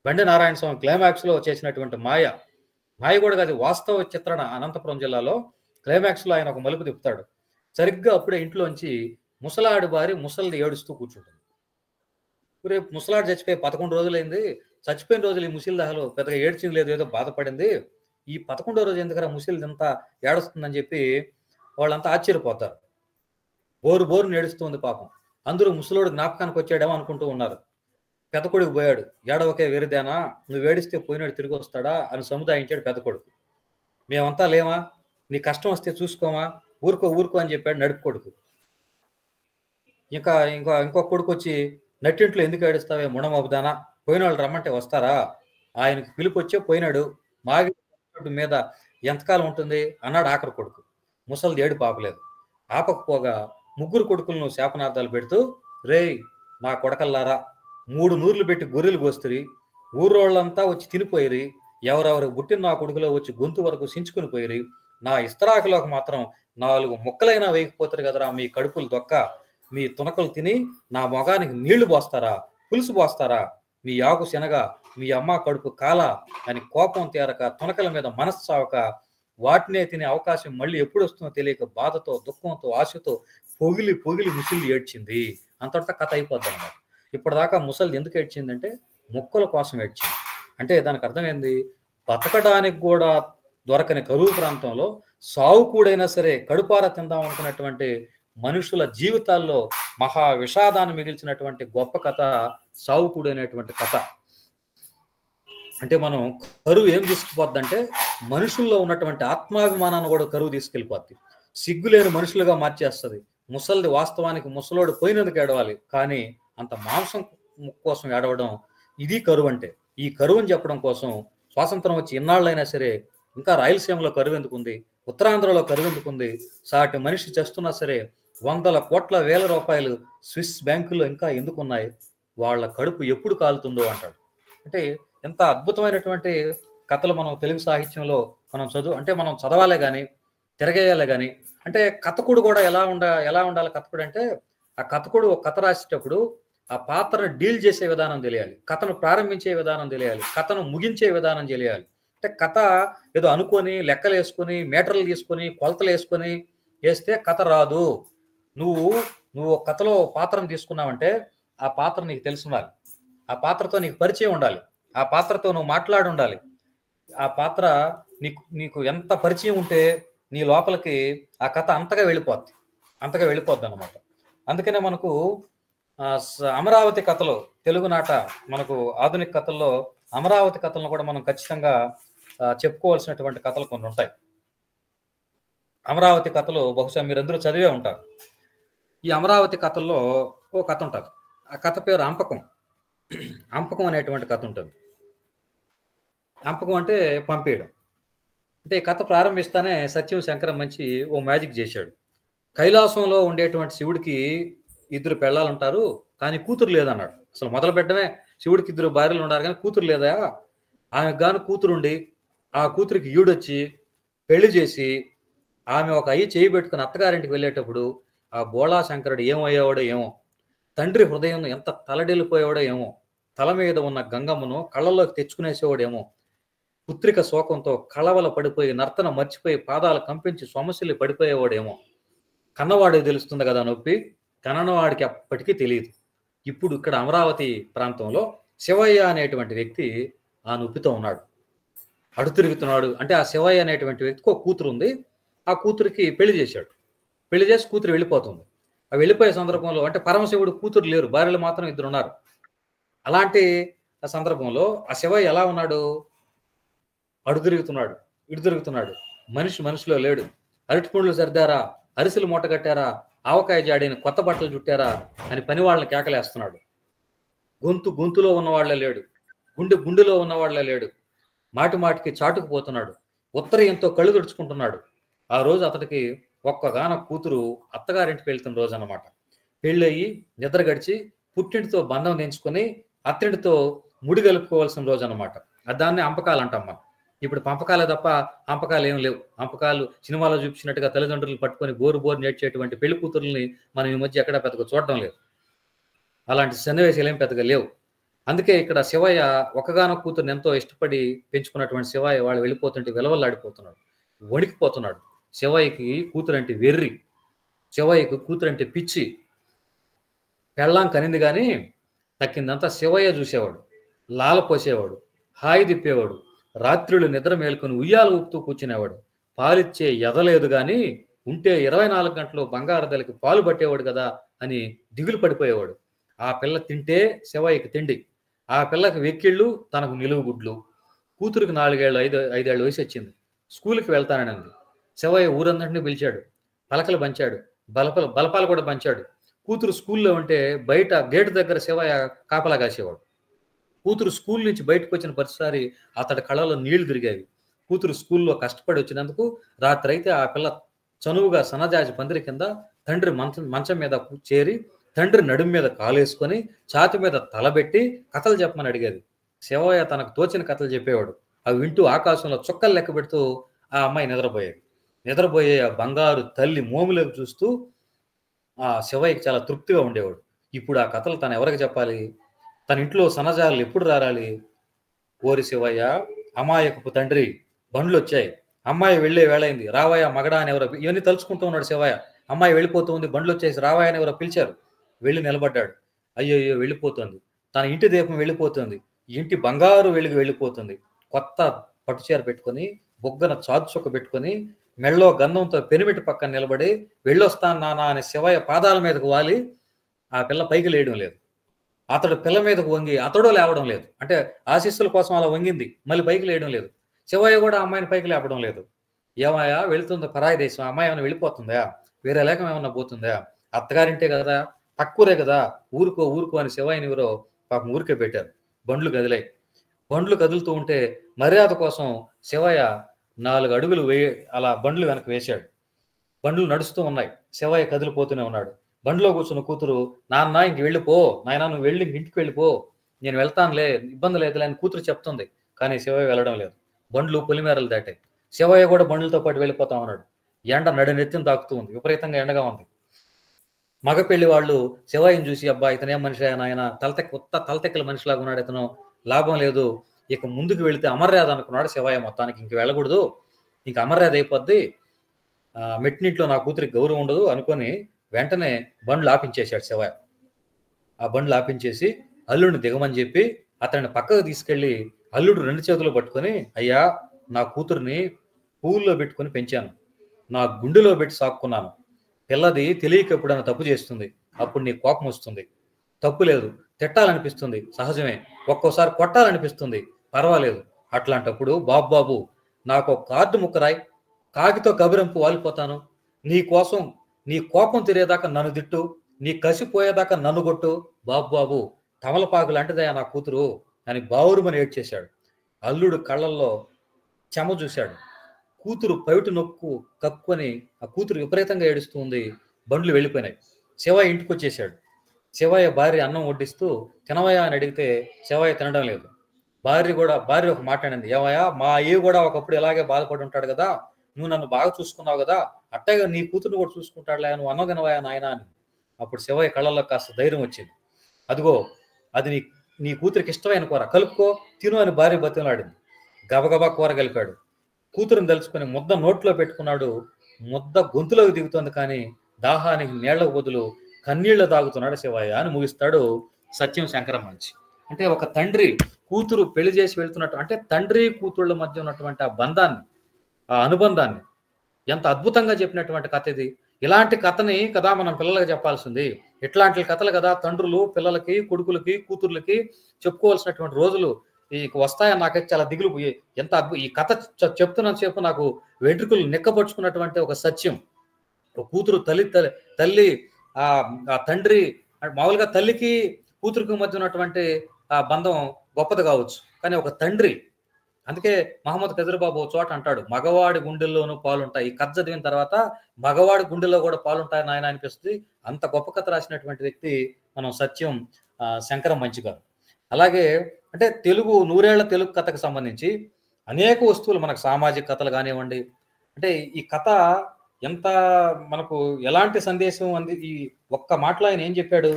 బండి నారాయణ స్వామి క్లైమాక్స్ లో చేసినటువంటి మాయ కూడా కాదు, వాస్తవ చిత్రణ. అనంతపురం జిల్లాలో క్లైమాక్స్ లో ఆయన ఒక మలుపు తిప్పుతాడు. సరిగ్గా అప్పుడే ఇంట్లోంచి ముసలాడి భార్య ముసలిని ఏడుస్తూ కూర్చుంటుంది. రేపు ముసలాడు చచ్చిపోయి 11 రోజులైంది, చచ్చిపోయిన రోజులు ఈ ముసిలి దహలో పెద్దగా ఏడ్చింది లేదు, ఏదో బాధపడింది, ఈ 11వ రోజు ఎందుకరా ముసిలిది ఇంత ఏడుస్తుందని చెప్పి వాళ్ళంతా ఆశ్చర్యపోతారు. బోరు ఏడుస్తుంది పాపం. అందరూ ముసలోడు జ్ఞాపకానికి వచ్చాడేమో అనుకుంటూ ఉన్నారు. పెద్ద కొడుకు పోయాడు, ఏడవకే వేరుదేనా, నువ్వు ఏడిస్తే పోయినాడు తిరిగి వస్తాడా అని సముదాయించాడు పెద్ద కొడుకు. మేమంతా లేమా, నీ కష్టం వస్తే చూసుకోమా, ఊరుకో అని చెప్పాడు నడుపు కొడుకు. ఇంకో కొడుకు వచ్చి, నట్టింట్లో ఎందుకు ఏడుస్తావే ముడమవుదానా, పోయిన వాళ్ళు రమ్మంటే వస్తారా, ఆయనకి పిలుపు వచ్చే పోయినాడు, మాగి మీద ఎంతకాలం ఉంటుంది అన్నాడు ఆఖరి కొడుకు. ముసలిది ఏడు పాపలేదు. ఆపకపోగా ముగ్గురు కొడుకులను శాపనార్థాలు పెడుతూ, రేయ్ నా కొడకల్లారా, 3 నూర్లు పెట్టి గొర్రెలు కోస్తురి, ఊరోళ్ళంతా వచ్చి తినిపోయిరి, ఎవరెవరికి పుట్టిన నా కొడుకులో వచ్చి గొంతు వరకు సించుకుని పోయిరి, నా ఇస్తరాకులోకి మాత్రం 4 ముక్కలైనా వేయకపోతారు కదరా మీ కడుపులు దొక్క, మీ తునకలు తిని నా మొగానికి నీళ్లు పోస్తారా, పులుసు పోస్తారా, మీ ఆకు శనగ, మీ అమ్మ కడుపు కాల అని కోపం తేరక, తునకల మీద మనస్సు సావక, వాటినే తినే అవకాశం మళ్ళీ ఎప్పుడు వస్తుందో తెలియక బాధతో, దుఃఖంతో, ఆశతో పొగిలి ముసిలి ఏడ్చింది. అంతటా కథ అయిపోద్ది అన్నమాట. ఇప్పటిదాకా ముసలి ఎందుకు ఏడ్చిందంటే మొక్కల కోసం ఏడ్చింది. అంటే దానికి అర్థమైంది, బతకడానికి కూడా దొరకని కరువు ప్రాంతంలో సావు కూడైనా సరే కడుపార తిందాం అనుకున్నటువంటి మనుషుల జీవితాల్లో మహా విషాదాన్ని మిగిల్చినటువంటి గొప్ప కథ సావు కూడైనటువంటి కథ. అంటే మనం కరువు ఏం తీసుకుపోద్దంటే మనుషుల్లో ఉన్నటువంటి ఆత్మాభిమానాన్ని కూడా కరువు తీసుకెళ్ళిపోద్ది, సిగ్గులేని మనుషులుగా మార్చేస్తుంది. ముసలిది వాస్తవానికి ముసలోడు పోయినందుకు ఏడవాలి, కానీ అంత మాంసం కోసం ఏడవడం, ఇది కరువు అంటే. ఈ కరువుని చెప్పడం కోసం స్వాతంత్రం వచ్చి ఇన్నాళ్ళైనా సరే ఇంకా రాయలసీమలో కరువు ఎందుకుంది, ఉత్తరాంధ్రలో కరువు ఎందుకుంది, సాటి మనిషి చేస్తున్నా సరే 100 కోట్ల వేల రూపాయలు స్విస్ బ్యాంకుల్లో ఇంకా ఎందుకున్నాయి, వాళ్ళ కడుపు ఎప్పుడు కాలుతుందో అంటాడు. అంటే ఎంత అద్భుతమైనటువంటి కథలు మనం తెలుగు సాహిత్యంలో మనం చదవాలే కానీ తిరగేయాలే కానీ. అంటే కథకుడు కూడా ఎలా ఉండాలి కథకుడు అంటే, ఆ కథకుడు ఒక కథ రాసేటప్పుడు ఆ పాత్రను డీల్ చేసే విధానం తెలియాలి, కథను ప్రారంభించే విధానం తెలియాలి, కథను ముగించే విధానం తెలియాలి. అంటే కథ ఏదో అనుకొని లెక్కలు వేసుకొని మీటర్లు తీసుకొని కొలతలు వేసుకొని వేస్తే కథ రాదు. నువ్వు కథలో పాత్రను తీసుకున్నావంటే ఆ పాత్ర నీకు తెలిసి ఉండాలి, ఆ పాత్రతో నీకు పరిచయం ఉండాలి, ఆ పాత్రతో నువ్వు మాట్లాడి ఉండాలి. ఆ పాత్ర నీకు ఎంత పరిచయం ఉంటే నీ లోపలికి ఆ కథ అంతగా వెళ్ళిపోద్ది అన్నమాట. అందుకనే మనకు అమరావతి కథలో, తెలుగునాట మనకు ఆధునిక కథల్లో అమరావతి కథలను కూడా మనం ఖచ్చితంగా చెప్పుకోవాల్సినటువంటి కథలు కొన్ని ఉంటాయి. అమరావతి కథలు బహుశా మీరందరూ చదివే ఉంటారు. ఈ అమరావతి కథల్లో ఓ కథ ఉంటుంది, ఆ కథ పేరు అంపకం అనేటువంటి కథ ఉంటుంది. అంపకం అంటే పంపేయడం. అంటే ఈ కథ ప్రారంభిస్తానే సత్యం శంకరం మంచి ఓ మ్యాజిక్ చేశాడు. కైలాసంలో ఉండేటువంటి శివుడికి 2 పెళ్ళాలు ఉంటారు కానీ కూతురు లేదన్నాడు. అసలు మొదలు పెట్టడమే శివుడికి 2 భార్యలు ఉన్నారు కానీ కూతురు లేదా, ఆమెకు గాను కూతురుండి ఆ కూతురికి ఈడొచ్చి పెళ్లి చేసి ఆమె ఒక అయ్యి చేయి పెట్టుకుని అత్తగారింటికి వెళ్ళేటప్పుడు ఆ బోళా శంకరుడు ఏమయ్యేవాడో ఏమో, తండ్రి హృదయం ఎంత తలడిల్లిపోయేవాడో ఏమో, తల మీద ఉన్న గంగమ్మను కళ్ళల్లోకి తెచ్చుకునేసేవాడేమో, పుత్రిక శోకంతో కళవల పడిపోయి నర్తన మర్చిపోయి పాదాలు కంపించి సొమసిల్లి పడిపోయేవాడేమో. కన్నవాడికి తెలుస్తుంది కదా నొప్పి, కన్నవాడికి అప్పటికీ తెలియదు. ఇప్పుడు ఇక్కడ అమరావతి ప్రాంతంలో శివయ్య అనేటువంటి వ్యక్తి ఆ నొప్పితో ఉన్నాడు, అడు తిరుగుతున్నాడు. అంటే ఆ శివయ్య అనేటువంటి వ్యక్తికి ఒక కూతురు ఉంది, ఆ కూతురికి పెళ్లి చేశాడు. పెళ్లి చేసి కూతురు వెళ్ళిపోతుంది. ఆ వెళ్ళిపోయే సందర్భంలో అంటే పరమశివుడు కూతురు లేరు, భార్యలు మాత్రం 2 ఉన్నారు. అలాంటి ఆ సందర్భంలో ఆ శివయ్య ఎలా ఉన్నాడు? అడు తిరుగుతున్నాడు, ఇటు తిరుగుతున్నాడు. మనిషిలో లేడు. అరటి పండ్లు సర్దారా, అరిసెలు మూట కట్టారా, ఆవకాయ జాడిని కొత్త బట్టలు చుట్టారా అని పని వాళ్ళని కేకలేస్తున్నాడు. గొంతులో ఉన్నవాళ్లే లేడు, గుండెలో ఉన్నవాళ్లే లేడు. మాటికి చాటుకుపోతున్నాడు. ఉత్తరీయంతో కళ్ళు తుడుచుకుంటున్నాడు. ఆ రోజు అతడికి ఒక్కగాన కూతురు అత్తగారింటికి వెళ్తున్న రోజు అన్నమాట. పెళ్ళయి నిద్ర గడిచి పుట్టింటితో బంధం తెంచుకొని అత్తింటితో ముడి కలుపుకోవాల్సిన రోజు అన్నమాట. దాన్ని అంపకాలు అంటాం మనం. ఇప్పుడు పంపకాలే తప్ప అంపకాలు ఏం లేవు. అంపకాలు సినిమాలో చూపించినట్టుగా తల్లిదండ్రులు పట్టుకొని బోరు నేర్చేటువంటి పెళ్లి కూతుర్లని మనం ఈ మధ్య ఎక్కడ పెద్దగా చూడటం లేదు. అలాంటి సన్నివేశాలు ఏం పెద్దగా లేవు. అందుకే ఇక్కడ శివయ్య ఒకగానో కూతురుని ఎంతో ఇష్టపడి పెంచుకున్నటువంటి శివయ్య వాళ్ళు వెళ్ళిపోతుంటే విలవల్లాడిపోతున్నాడు, వణికిపోతున్నాడు. శివయ్యకి కూతురంటే వెర్రి, శివయ్యకు కూతురంటే పిచ్చి. పెళ్ళాం కనింది కానీ తక్కిందంతా శివయ్య చూసేవాడు, లాల పోసేవాడు, హాయి తిప్పేవాడు, రాత్రులు నిద్ర మేలుకొని ఉయ్యాలు ఊపుతూ కూర్చునేవాడు. పాలిచ్చే ఎదలేదు కానీ ఉంటే 24 గంటలు బంగారు దళకి పాలు పట్టేవాడు కదా అని దిగులు పడిపోయేవాడు. ఆ పిల్ల తింటే శివయ్యకి తిండి, ఆ పిల్లకి వెక్కిళ్ళు, తనకు నిలువు గుడ్లు. కూతురికి 4-5 వయసు వచ్చింది. స్కూల్కి వెళ్తానని శివయ్య ఊరందరినీ పిలిచాడు, పలకలు పంచాడు, బలపాలు కూడా పంచాడు. కూతురు స్కూల్లో ఉంటే బయట గేటు దగ్గర శివయ్య కాపలా కాసేవాడు. కూతురు స్కూల్ నుంచి బయటకు వచ్చిన ప్రతిసారి అతడి కళ్ళలో నీళ్లు తిరిగేవి. కూతురు స్కూల్లో కష్టపడి వచ్చినందుకు రాత్రి అయితే ఆ పిల్ల చనువుగా సన్నజాజి పందిరి కింద తండ్రి మంచం మీద చేరి తండ్రి నడుము మీద కాలేసుకొని ఛాతి మీద తలబెట్టి కథలు చెప్పమని అడిగేది. శివయ్య తనకు తోచిన కథలు చెప్పేవాడు. అవి వింటూ ఆకాశంలో చుక్కలు లెక్క పెడుతూ ఆ అమ్మాయి నిద్రపోయే ఆ బంగారు తల్లి మోములకు చూస్తూ ఆ శివయ్యకి చాలా తృప్తిగా ఉండేవాడు. ఇప్పుడు ఆ కథలు తను ఎవరికి చెప్పాలి? తన ఇంట్లో సన్నజాలు ఎప్పుడు రారాలి? ఓరి శివయ్య, అమాయకపు తండ్రి, బండ్లు వచ్చాయి, అమ్మాయి వెళ్లే వేళైంది, రావయ్య మగడా అని ఎవరో, ఇవన్నీ తలుచుకుంటూ ఉన్నాడు శివయ్య. అమ్మాయి వెళ్ళిపోతూ ఉంది, బండ్లు వచ్చేసి రావయ్య అని ఎవరో పిలిచారు. వెళ్ళి నిలబడ్డాడు. అయ్యో వెళ్ళిపోతుంది, తన ఇంటి దీపం వెళ్ళిపోతుంది, ఇంటి బంగారు వెలుగు వెళ్ళిపోతుంది. కొత్త పట్టుచీర పెట్టుకొని బొగ్గన చాదు చుక్క పెట్టుకొని మెళ్ళో గంధంతో పెనిమిటి పక్కన నిలబడి వెళ్ళొస్తాను నానా అని శివయ్య పాదాల మీదకు వాలి ఆ పిల్ల పైకి లేయడం లేదు. అతడు పిల్ల మీదకు వంగి అతడో లేవడం లేదు. అంటే ఆశీస్సుల కోసం అలా వంగింది, మళ్ళీ పైకి లేయడం లేదు. శివయ్య కూడా అమ్మాయిని పైకి లేపడం లేదు. ఏమయ్యా వెళుతుందో పరాయి దేశం, అమ్మాయి ఏమైనా వెళ్ళిపోతుందా? వేరే లేఖం ఏమన్నా పోతుందా? అత్తగారింటే కదా, పక్కూరే కదా, ఊరుకో అని శివయ్యని ఎవరో పాపం ఊరికే పెట్టారు. బండ్లు కదులుతూ ఉంటే మర్యాద కోసం శివయ్య 4 అడుగులు అలా బండ్లు వెనక్కి వేశాడు. బండ్లు నడుస్తూ ఉన్నాయి, శివయ్య కదిలిపోతూనే ఉన్నాడు. బండిలో కూర్చున్న కూతురు, నాన్న ఇంక వెళ్ళిపో, నాయన నువ్వు వెళ్ళి ఇంటికి వెళ్ళిపో, నేను వెళ్తానులే, ఇబ్బంది లేదులే అని కూతురు చెప్తుంది. కానీ శివయ్య వెళ్ళడం లేదు. బండ్లు పొలిమేరలు దాటాయి. శివయ్య కూడా బండ్లతో పాటు వెళ్ళిపోతా ఉన్నాడు. ఎండ నడినెత్తిని తాకుతూ ఉంది, విపరీతంగా ఎండగా ఉంది. మగ పెళ్లి వాళ్ళు శివయ్యని చూసి, అబ్బా ఇతనేం మనిషి ఆయన, తలతెక్కల మనిషిలాగా ఉన్నాడు, ఇతను లాభం లేదు, ఇక ముందుకు వెళితే అమర్యాద అనుకున్నాడు శివయ్య. మొత్తానికి ఇంక వెళ్ళకూడదు, ఇంక అమర్యాద అయిపోద్ది, మెట్టినింట్లో నా కూతురికి గౌరవం ఉండదు అనుకొని వెంటనే బండ్లు ఆపించేశాడు శివయ్య. ఆ బండ్లు ఆపించేసి అల్లుడిని దిగమని చెప్పి అతన్ని పక్కకు తీసుకెళ్లి అల్లుడు 2 చేతులు పట్టుకొని, అయ్యా నా కూతుర్ని పువ్వుల్లో పెట్టుకొని పెంచాను, నా గుండెలో పెట్టి సాక్కున్నాను, పిల్లది తెలియక ఎప్పుడైనా తప్పు చేస్తుంది, అప్పుడు నీ కోపం వస్తుంది, తప్పు లేదు, తిట్టాలనిపిస్తుంది సహజమే, ఒక్కోసారి కొట్టాలనిపిస్తుంది, పర్వాలేదు, అట్లాంటప్పుడు బాబు నాకు ఒక కార్డు ముక్కరాయి, కాకితో కబిరంపు వాలిపోతాను, నీ కోసం నీ కోపం తిరేదాకా నన్ను తిట్టు, నీ కసిపోయేదాకా నన్ను కొట్టు, బాబు తమలపాకు లాంటిదయా నా కూతురు అని బావురుమని ఏడ్చేశాడు. అల్లుడు కళ్ళల్లో చెమ చూశాడు. కూతురు పైటు నొక్కు కక్కుని ఆ కూతురు విపరీతంగా ఏడుస్తూ ఉంది. బండ్లు వెళ్ళిపోయినాయి. శివయ్య ఇంటికి వచ్చేసాడు. శివయ్య భార్య అన్నం వడ్డిస్తూ తినవయ్యా అని అడిగితే శివయ్య తినడం లేదు. భార్య ఒక మాట్లాడింది, ఏమయ్యా మా అయ్య కూడా ఒకప్పుడు ఇలాగే బాధపడి ఉంటాడు కదా, నువ్వు నన్ను బాగా చూసుకున్నావు కదా, అట్టగా నీ కూతురు కూడా చూసుకుంటాడులే, నువ్వు అన్నం తినవయ్యా నాయన అని. అప్పుడు శివయ్య కళ్ళల్లో కాస్త ధైర్యం వచ్చింది. అదిగో అది నీ కూతురికి ఇష్టమైన కూర, కలుపుకో తిను అని భార్య బతిమలాడింది. గబగబా కూర కలిపాడు. కూతురుని తలుచుకొని ముద్ద నోట్లో పెట్టుకున్నాడు. ముద్ద గొంతులోకి దిగుతుంది, కానీ దాహానికి నీళ్లకు బదులు కన్నీళ్లు తాగుతున్నాడు శివయ్య అని ముగిస్తాడు సత్యం శంకరం మంచి. అంటే ఒక తండ్రి కూతురు పెళ్లి చేసి వెళ్తున్నట్టు, అంటే తండ్రి కూతుళ్ళ మధ్య ఉన్నటువంటి ఆ బంధాన్ని, ఆ అనుబంధాన్ని ఎంత అద్భుతంగా చెప్పినటువంటి కథ ఇది. ఇలాంటి కథని కదా మనం పిల్లలకు చెప్పాల్సింది. ఇట్లాంటి కథలు కదా తండ్రులు పిల్లలకి, కొడుకులకి, కూతుర్లకి చెప్పుకోవాల్సినటువంటి రోజులు ఈ వస్తాయని నాకైతే చాలా దిగులు. ఎంత ఈ కథ చెప్తున్నంతసేపు నాకు వెంట్రుకలు నిక్కపరుచుకున్నటువంటి ఒక సత్యం. ఒక కూతురు తల్లి ఆ తండ్రి, మామూలుగా తల్లికి కూతురికి మధ్య ఉన్నటువంటి ఆ బంధం గొప్పది కావచ్చు, కానీ ఒక తండ్రి, అందుకే మహమ్మద్ కదిర్బాబు చోట అంటాడు, మగవాడి గుండెల్లోనూ పాలుంటాయి. ఈ కథ చదివిన తర్వాత మగవాడి గుండెల్లో కూడా పాలుంటాయి నాయన అనిపిస్తుంది. అంత గొప్ప కథ రాసినటువంటి వ్యక్తి మనం సత్యం శంకరం మంచి గారు. అలాగే అంటే నూరేళ్ల తెలుగు కథకు సంబంధించి అనేక వస్తువులు మనకు సామాజిక కథలు కానివ్వండి, అంటే ఈ కథ ఎంత మనకు ఎలాంటి సందేశం అంది. ఈ ఒక్క మాటలో ఆయన ఏం చెప్పాడు,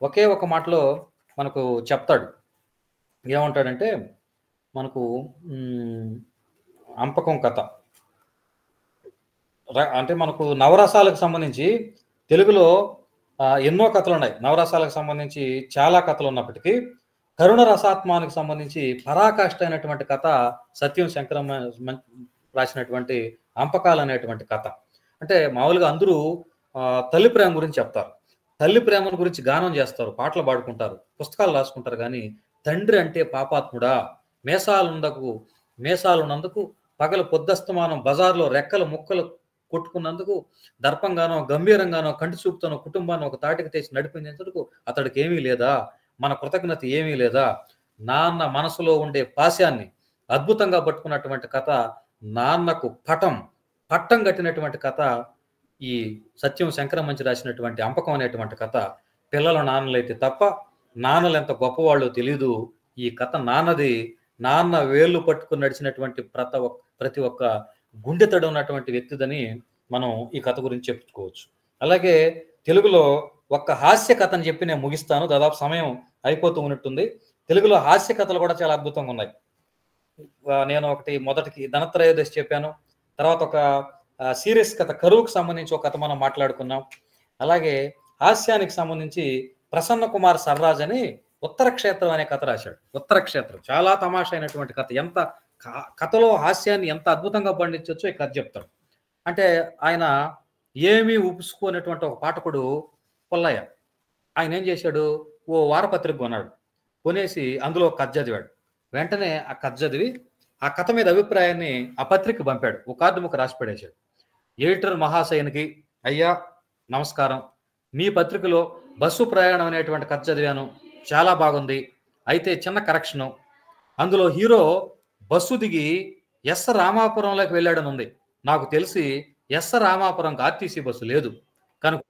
ఒకే ఒక మాటలో మనకు చెప్తాడు. ఏమంటాడంటే మనకు అంపకం కథ అంటే మనకు నవరసాలకు సంబంధించి తెలుగులో ఎన్నో కథలు ఉన్నాయి. నవరసాలకు సంబంధించి చాలా కథలు ఉన్నప్పటికీ కరుణ రసాత్మానికి సంబంధించి పరాకాష్ట అయినటువంటి కథ సత్యం శంకరం రాసినటువంటి అంపకాలు అనేటువంటి కథ. అంటే మామూలుగా అందరూ తల్లి ప్రేమ గురించి చెప్తారు, తల్లి ప్రేమను గురించి గానం చేస్తారు, పాటలు పాడుకుంటారు, పుస్తకాలు రాసుకుంటారు. కానీ తండ్రి అంటే పాపాత్ముడా, మేసాలున్నందుకు పగలు పొద్దస్తమానం బజార్లో రెక్కలు ముక్కలు కొట్టుకున్నందుకు, దర్పంగానో గంభీరంగానో కంటి చూపుతానో కుటుంబాన్ని ఒక తాటికి తెచ్చి నడిపించేందుకు అతడికి ఏమీ లేదా, మన కృతజ్ఞత ఏమీ లేదా, నాన్న మనసులో ఉండే పాశాన్ని అద్భుతంగా పట్టుకున్నటువంటి కథ, నాన్నకు పట్టం కట్టినటువంటి కథ ఈ సత్యం శంకరం మంచి రాసినటువంటి అంపకం అనేటువంటి కథ. పిల్లల నాన్నలైతే తప్ప నాన్నలు ఎంత గొప్పవాళ్ళు తెలీదు. ఈ కథ నాన్నది. నాన్న వేళ్ళు పట్టుకుని నడిచినటువంటి ప్రతి ఒక్క గుండెతడు ఉన్నటువంటి వ్యక్తిదని మనం ఈ కథ గురించి చెప్పుకోవచ్చు. అలాగే తెలుగులో ఒక్క హాస్య కథని చెప్పి నేను ముగిస్తాను, దాదాపు సమయం అయిపోతూ ఉన్నట్టుంది. తెలుగులో హాస్య కథలు కూడా చాలా అద్భుతంగా ఉన్నాయి. నేను మొదటికి ధనత్రయోదశి చెప్పాను, తర్వాత ఒక సీరియస్ కథ కరువుకు సంబంధించి ఒక కథ మనం మాట్లాడుకున్నాం. అలాగే హాస్యానికి సంబంధించి ప్రసన్న కుమార్ సర్రాజ్ అని ఉత్తర క్షేత్రం అనే కథ రాశాడు. ఉత్తర క్షేత్రం చాలా తమాషా అయినటువంటి కథ. ఎంత కథలో హాస్యాన్ని ఎంత అద్భుతంగా పండించవచ్చో ఈ కథ చెప్తాడు. అంటే ఆయన ఏమీ ఊపుసుకోనటువంటి ఒక పాఠకుడు పుల్లయ్య, ఆయన ఏం చేశాడు, ఓ వారపత్రిక కొన్నాడు, కొనేసి అందులో కథ చదివాడు. వెంటనే ఆ కథ చదివి ఆ కథ మీద అభిప్రాయాన్ని ఆ పత్రిక పంపాడు, ఓ కార్డు ముక్క రాసి పడేశాడు. ఎడిటర్ మహాశయునికి, అయ్యా నమస్కారం, మీ పత్రికలో బస్సు ప్రయాణం అనేటువంటి కథ చదివాను, చాలా బాగుంది. అయితే చిన్న కరెక్షను, అందులో హీరో బస్సు దిగి ఎస్ రామాపురంలోకి వెళ్ళాడని ఉంది. నాకు తెలిసి ఎస్ రామాపురంకి ఆర్టీసీ బస్సు లేదు కనుక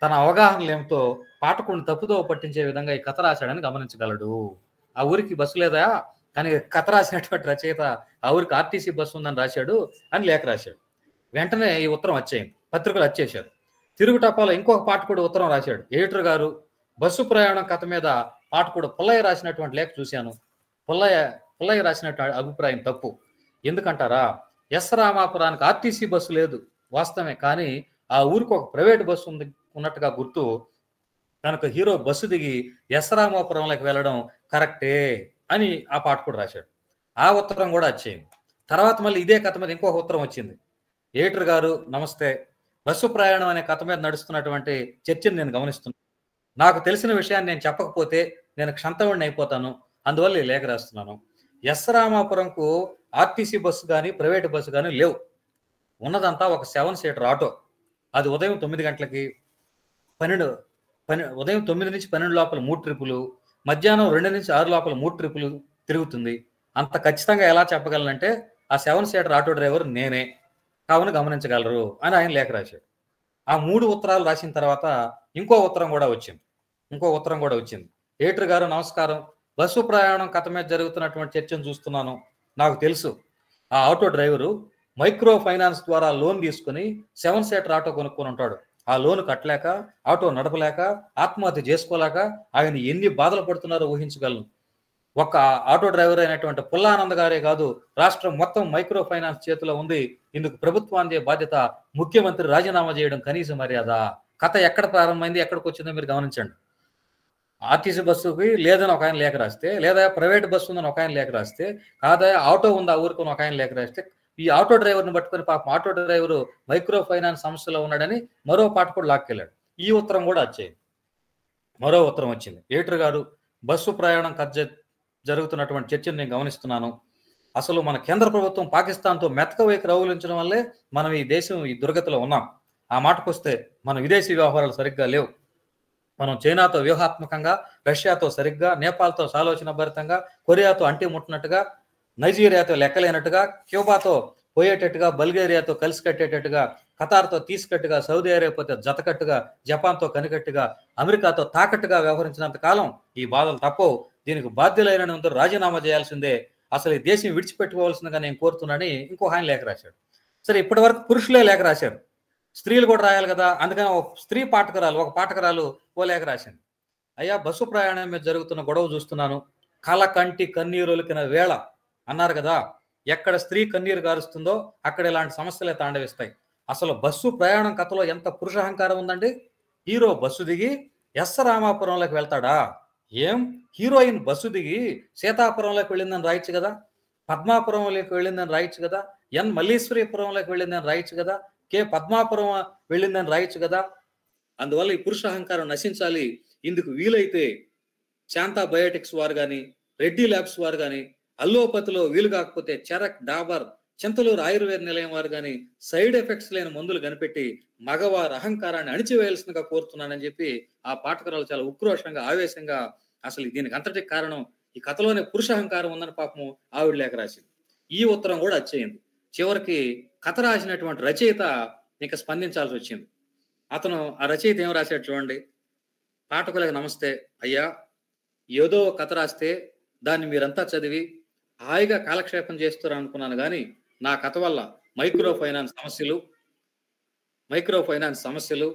తన అవగాహన ఏమిటో పాఠకుడిని తప్పుదో పట్టించే విధంగా ఈ కథ రాశాడని గమనించగలడు. ఆ ఊరికి బస్సు లేదా, కానీ కథ రాసినటువంటి రచయిత ఆ ఊరికి ఆర్టీసీ బస్సు ఉందని రాశాడు అని లేఖ రాశాడు. వెంటనే ఈ ఉత్తరం వచ్చేయింది, పత్రికలు వచ్చేశారు. తిరుగు టపాలో ఇంకొక పాఠకుడు ఉత్తరం రాశాడు, ఎడిటర్ గారు బస్సు ప్రయాణం కథ మీద పాఠకుడు పుల్లయ్య రాసినటువంటి లేఖ చూశాను, పుల్లయ్య రాసినటువంటి అభిప్రాయం తప్పు. ఎందుకంటారా, ఎస్ రామాపురానికి ఆర్టీసీ బస్సు లేదు వాస్తవమే, కానీ ఆ ఊరికి ఒక ప్రైవేట్ బస్సు ఉన్నట్టుగా గుర్తు కనుక హీరో బస్సు దిగి ఎస్ రామాపురంలోకి వెళ్ళడం కరెక్టే అని ఆ పాఠకుడు రాశాడు. ఆ ఉత్తరం కూడా వచ్చేయండి. తర్వాత మళ్ళీ ఇదే కథ మీద ఇంకొక ఉత్తరం వచ్చింది, ఎడిటర్ గారు నమస్తే, బస్సు ప్రయాణం అనే కథ మీద నడుస్తున్నటువంటి చర్చను నేను గమనిస్తున్నాను. నాకు తెలిసిన విషయాన్ని నేను చెప్పకపోతే నేను క్షంతవుడిని అయిపోతాను, అందువల్ల ఈ లేఖ రాస్తున్నాను. ఎస్ రామాపురంకు ఆర్టీసీ బస్సు కానీ ప్రైవేట్ బస్సు కానీ లేవు. ఉన్నదంతా ఒక 7 సీటర్ ఆటో. అది ఉదయం 9 గంటలకి ఉదయం 9 నుంచి 12 లోపల 3 ట్రిప్పులు, మధ్యాహ్నం 2 నుంచి 6 లోపల 3 ట్రిప్పులు తిరుగుతుంది. అంత ఖచ్చితంగా ఎలా చెప్పగలనంటే ఆ 7 సీటర్ ఆటో డ్రైవర్ నేనే, కావున గమనించగలరు అని ఆయన లేఖ రాశాడు. ఆ 3 ఉత్తరాలు రాసిన తర్వాత ఇంకో ఉత్తరం కూడా వచ్చింది. ఎడిటర్ గారు నమస్కారం, బస్సు ప్రయాణం కథ మీద జరుగుతున్నటువంటి చర్చను చూస్తున్నాను. నాకు తెలుసు ఆ ఆటో డ్రైవరు మైక్రో ఫైనాన్స్ ద్వారా లోన్ తీసుకుని 7 సీటర్ ఆటో కొనుక్కొని ఉంటాడు. ఆ లోన్ కట్టలేక, ఆటో నడపలేక, ఆత్మహత్య చేసుకోలేక ఆయన ఎన్ని బాధలు పడుతున్నారో ఊహించగలను. ఒక ఆటో డ్రైవర్ అయినటువంటి పుల్లానంద గారే కాదు, రాష్ట్రం మొత్తం మైక్రో ఫైనాన్స్ చేతిలో ఉంది. ఇందుకు ప్రభుత్వానికి బాధ్యత, ముఖ్యమంత్రి రాజీనామా చేయడం కనీస మర్యాద. కథ ఎక్కడ ప్రారంభమైంది, ఎక్కడికి వచ్చిందో మీరు గమనించండి. ఆర్టీసీ బస్సుకి లేదని ఒక ఆయన లేఖ రాస్తే, లేదా ప్రైవేట్ బస్సు ఉందని ఒక ఆయన లేఖ రాస్తే, కాదా ఆటో ఉంది ఆ ఊరికి ఒక ఆయన లేఖ రాస్తే, ఈ ఆటో డ్రైవర్ని పట్టుకొని పాపం ఆటో డ్రైవరు మైక్రో ఫైనాన్స్ సంస్థలో ఉన్నాడని మరో పాఠకుడు లాక్కెళ్ళాడు. ఈ ఉత్తరం కూడా వచ్చేది. మరో ఉత్తరం వచ్చింది. ఎడిటర్ గారు, బస్సు ప్రయాణం జరుగుతున్నటువంటి చర్చను నేను గమనిస్తున్నాను. అసలు మన కేంద్ర ప్రభుత్వం పాకిస్తాన్తో మెతక వైఖరి అవలంబించడం వల్లే మనం ఈ దేశం ఈ దుర్గతిలో ఉన్నాం. ఆ మాటకొస్తే మన విదేశీ వ్యవహారాలు సరిగ్గా లేవు. మనం చైనాతో వ్యూహాత్మకంగా, రష్యాతో సరిగ్గా, నేపాల్తో సాలోచన భరితంగా, కొరియాతో అంటి ముట్టినట్టుగా, నైజీరియాతో లెక్కలేనట్టుగా, క్యూబాతో పోయేటట్టుగా, బల్గేరియాతో కలిసి కట్టేటట్టుగా, ఖతార్తో తీసుకట్టుగా, సౌదీ అరేబియాతో జతకట్టుగా, జపాన్తో కనికట్టుగా, అమెరికాతో తాకట్టుగా వ్యవహరించినంత కాలం ఈ బాధలు తప్పవు. దీనికి బాధ్యులైన రాజీనామా చేయాల్సిందే, అసలు ఈ దేశం విడిచిపెట్టుకోవాల్సిందిగా నేను కోరుతున్నానని ఇంకో ఆయన లేఖ రాశాడు. సరే, ఇప్పటి వరకు పురుషులే లేఖ రాశారు, స్త్రీలు కూడా రాయాలి కదా. అందుకని ఒక స్త్రీ పాఠకురాలు, ఒక పాఠకురాలు ఓ లేఖ రాసింది. అయ్యా, బస్సు ప్రయాణం మీద జరుగుతున్న గొడవ చూస్తున్నాను, కల కంటి కన్నీరులకిన వేళ అన్నారు కదా. ఎక్కడ స్త్రీ కన్నీరు గారుస్తుందో అక్కడ ఇలాంటి సమస్యలే తాండవిస్తాయి. అసలు బస్సు ప్రయాణం కథలో ఎంత పురుషాహంకారం ఉందండి. హీరో బస్సు దిగి ఎస్ రామాపురంలోకి వెళ్తాడా? ఏం హీరోయిన్ బస్సు దిగి సీతాపురంలోకి వెళ్ళిందని రాయొచ్చు కదా, పద్మాపురంలోకి వెళ్ళిందని రాయొచ్చు కదా, ఎన్ మల్లీశ్వరీపురంలోకి వెళ్ళిందని రాయొచ్చు కదా, కే పద్మాపురం వెళ్ళిందని రాయొచ్చు కదా. అందువల్ల ఈ పురుషాహంకారం నశించాలి. ఇందుకు వీలైతే శాంతా బయోటిక్స్ వారు కానీ, రెడ్డి ల్యాబ్స్ వారు కానీ, అల్లోపతిలో వీలు కాకపోతే చెరక్, డాబర్, చింతలూరు ఆయుర్వేద నిలయం వారు కానీ సైడ్ ఎఫెక్ట్స్ లేని మందులు కనిపెట్టి మగవారి అహంకారాన్ని అణిచివేయాల్సిందిగా కోరుతున్నానని చెప్పి ఆ పాఠకురాలు చాలా ఉక్రోషంగా, ఆవేశంగా, అసలు దీనికి అంతటికి కారణం ఈ కథలోనే పురుషాహంకారం ఉందని పాపము ఆవిడ లేఖ రాసింది. ఈ ఉత్తరం కూడా వచ్చేయింది. చివరికి కథ రాసినటువంటి రచయిత ఇంకా స్పందించాల్సి వచ్చింది. అతను ఆ రచయిత ఏం రాశాడు చూడండి. పాఠకులకు నమస్తే అయ్యా, ఏదో కథ రాస్తే దాన్ని మీరంతా చదివి హాయిగా కాలక్షేపం చేస్తారు అనుకున్నాను, కానీ నా కథ వల్ల మైక్రో ఫైనాన్స్ సమస్యలు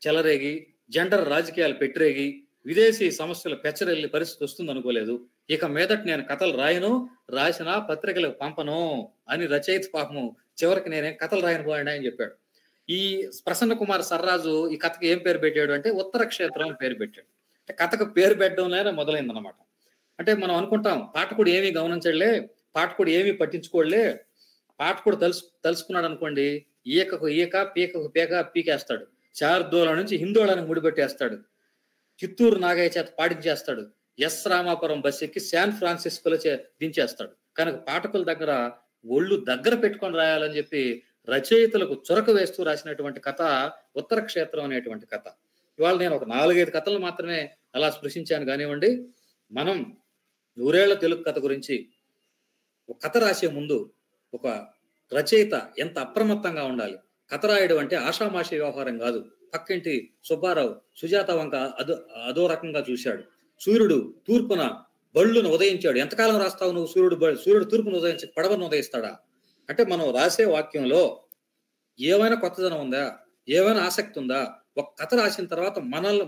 చెలరేగి, జెండర్ రాజకీయాలు పెట్టరేగి, విదేశీ సమస్యలు పెచ్చరెల్లి పరిస్థితి వస్తుంది అనుకోలేదు. ఇక మీదట నేను కథలు రాయను, రాసిన పత్రికలకు పంపను అని రచయిత పాపము చివరికి నేనే కథలు రాయను పోయాడు అని చెప్పాడు. ఈ ప్రసన్న కుమార్ సర్రాజు ఈ కథకి ఏం పేరు పెట్టాడు అంటే ఉత్తర క్షేత్రం అని పేరు పెట్టాడు. కథకు పేరు పెట్టడంలోనే మొదలైందనమాట. అంటే మనం అనుకుంటాం పాఠకుడు ఏమీ గమనించడలే, పాఠకుడు ఏమీ పట్టించుకోడలే, పాఠకుడు తెలుసుకున్నాడు అనుకోండి, ఈకకు ఈక, పీకకు పీక పీకేస్తాడు, శార్దూల నుంచి హిందోళానికి ముడిపెట్టేస్తాడు, చిత్తూరు నాగయ్య చేత పాడించేస్తాడు, ఎస్ రామాపురం బస్ ఎక్కి శాన్ ఫ్రాన్సిస్కోలో దించేస్తాడు. కనుక పాఠకుల దగ్గర ఒళ్ళు దగ్గర పెట్టుకొని రాయాలని చెప్పి రచయితలకు చొరక వేస్తూ రాసినటువంటి కథ ఉత్తర క్షేత్రం అనేటువంటి కథ. ఇవాళ నేను ఒక 4-5 కథలు మాత్రమే అలా స్పృశించాను కానివ్వండి. మనం 100 ఏళ్ల తెలుగు కథ గురించి ఒక కథ రాసే ముందు ఒక రచయిత ఎంత అప్రమత్తంగా ఉండాలి. కథ రాయడం అంటే ఆషామాషి వ్యవహారం కాదు. పక్కింటి సుబ్బారావు సుజాత వంక అదో రకంగా చూశాడు. సూర్యుడు తూర్పున బళ్ళును ఉదయించాడు. ఎంతకాలం రాస్తావు నువ్వు? సూర్యుడు తూర్పును ఉదయించి పడవను ఉదయిస్తాడా? అంటే మనం రాసే వాక్యంలో ఏమైనా కొత్తదనం ఉందా, ఏమైనా ఆసక్తి ఉందా? ఒక కథ రాసిన తర్వాత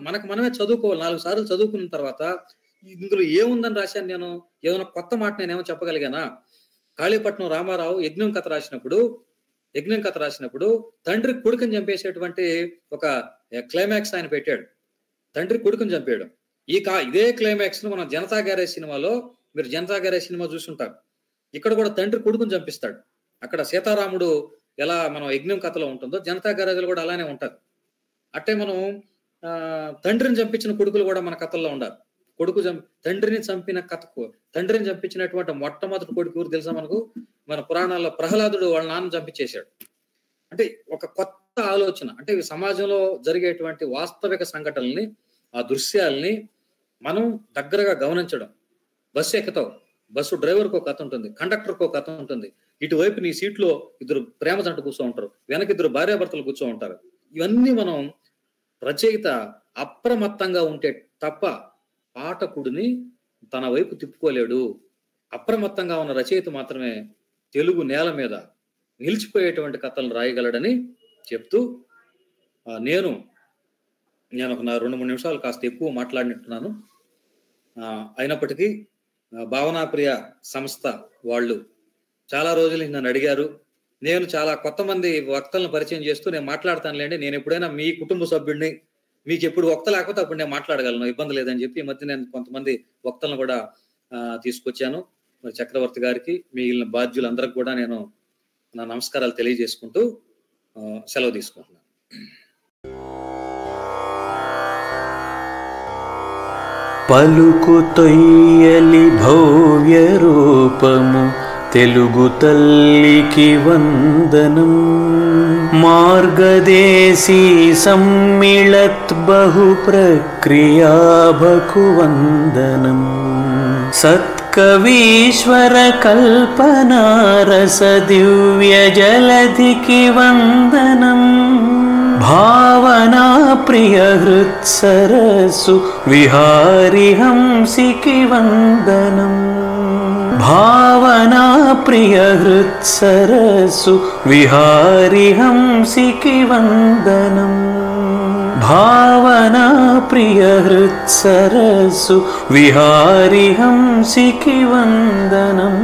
మనకు మనమే చదువుకోవాలి. 4 సార్లు చదువుకున్న తర్వాత ఇందులో ఏముందని రాశాను నేను, ఏమైనా కొత్త మాట నేనేమో చెప్పగలిగానా? కాళీపట్నం రామారావు యజ్ఞం కథ రాసినప్పుడు తండ్రి కొడుకుని చంపేసేటువంటి ఒక క్లైమాక్స్ ఆయన పెట్టాడు. తండ్రి కొడుకుని చంపాడు. ఇదే క్లైమాక్స్ ను మనం జనతా గ్యారేజ్ సినిమాలో, మీరు జనతా గ్యారేజ్ సినిమా చూసుంటారు, ఇక్కడ కూడా తండ్రి కొడుకుని చంపిస్తాడు. అక్కడ సీతారాముడు ఎలా మనం యజ్ఞం కథలో ఉంటుందో జనతా గ్యారేజ్ కూడా అలానే ఉంటారు. అట్టే మనం తండ్రిని చంపించిన కొడుకులు కూడా మన కథల్లో ఉండాలి. తండ్రిని చంపించినటువంటి మొట్టమొదటి కొడుకు ఎవరు తెలుసా మనకు? మన పురాణాల్లో ప్రహ్లాదుడు వాళ్ళ నాన్న చంపించేశాడు. అంటే ఒక కొత్త ఆలోచన, అంటే సమాజంలో జరిగేటువంటి వాస్తవిక సంఘటనల్ని, ఆ దృశ్యాల్ని మనం దగ్గరగా గమనించడం. బస్సు ఎక్కుతావు, బస్సు డ్రైవర్కి ఒక కథ ఉంటుంది, కండక్టర్కి ఒక కథ ఉంటుంది, ఇటువైపు నీ సీట్లో 2 ప్రేమ జంట కూర్చో ఉంటారు, వెనక 2 భార్యాభర్తలు కూర్చో ఉంటారు. ఇవన్నీ మనం రచయిత అప్రమత్తంగా ఉంటే తప్ప పాఠకుడిని తన వైపు తిప్పుకోలేడు. అప్రమత్తంగా ఉన్న రచయిత మాత్రమే తెలుగు నేల మీద నిలిచిపోయేటువంటి కథలను రాయగలడని చెప్తూ నేను ఒక 2-3 నిమిషాలు కాస్త ఎక్కువ మాట్లాడినట్టున్నాను. అయినప్పటికీ భావనాప్రియ సంస్థ వాళ్ళు చాలా రోజులు నన్ను అడిగారు. నేను చాలా కొత్త మంది వక్తలను పరిచయం చేస్తూ నేను మాట్లాడతానులేండి, నేను ఎప్పుడైనా మీ కుటుంబ సభ్యుడిని, మీకు ఎప్పుడు వక్త లేకపోతే అప్పుడు నేను మాట్లాడగలను, ఇబ్బంది లేదని చెప్పి ఈ మధ్య నేను కొంతమంది వక్తలను కూడా తీసుకొచ్చాను. మరి చక్రవర్తి గారికి, మిగిలిన బాధ్యులందరికి కూడా నేను నా నమస్కారాలు తెలియజేసుకుంటూ సెలవు తీసుకుంటున్నాను. పలుకు తొయ్యలి భవ్య రూపము తెలుగు తల్లికి వందనం. మార్గదేశీ సమ్మిళత్ బహు ప్రక్రియాభకు వందనం. సత్కవీశ్వర కల్పనారస దివ్య జలధికి వందనం. భావనా ప్రియ హృత్సరసు విహారి హంసికి వందనం. భావనా ప్రియ హృత్సరసు విహారి హంసికి వందనం. భావనా ప్రియ హృత్సరసు విహారి హంసికి వందనం.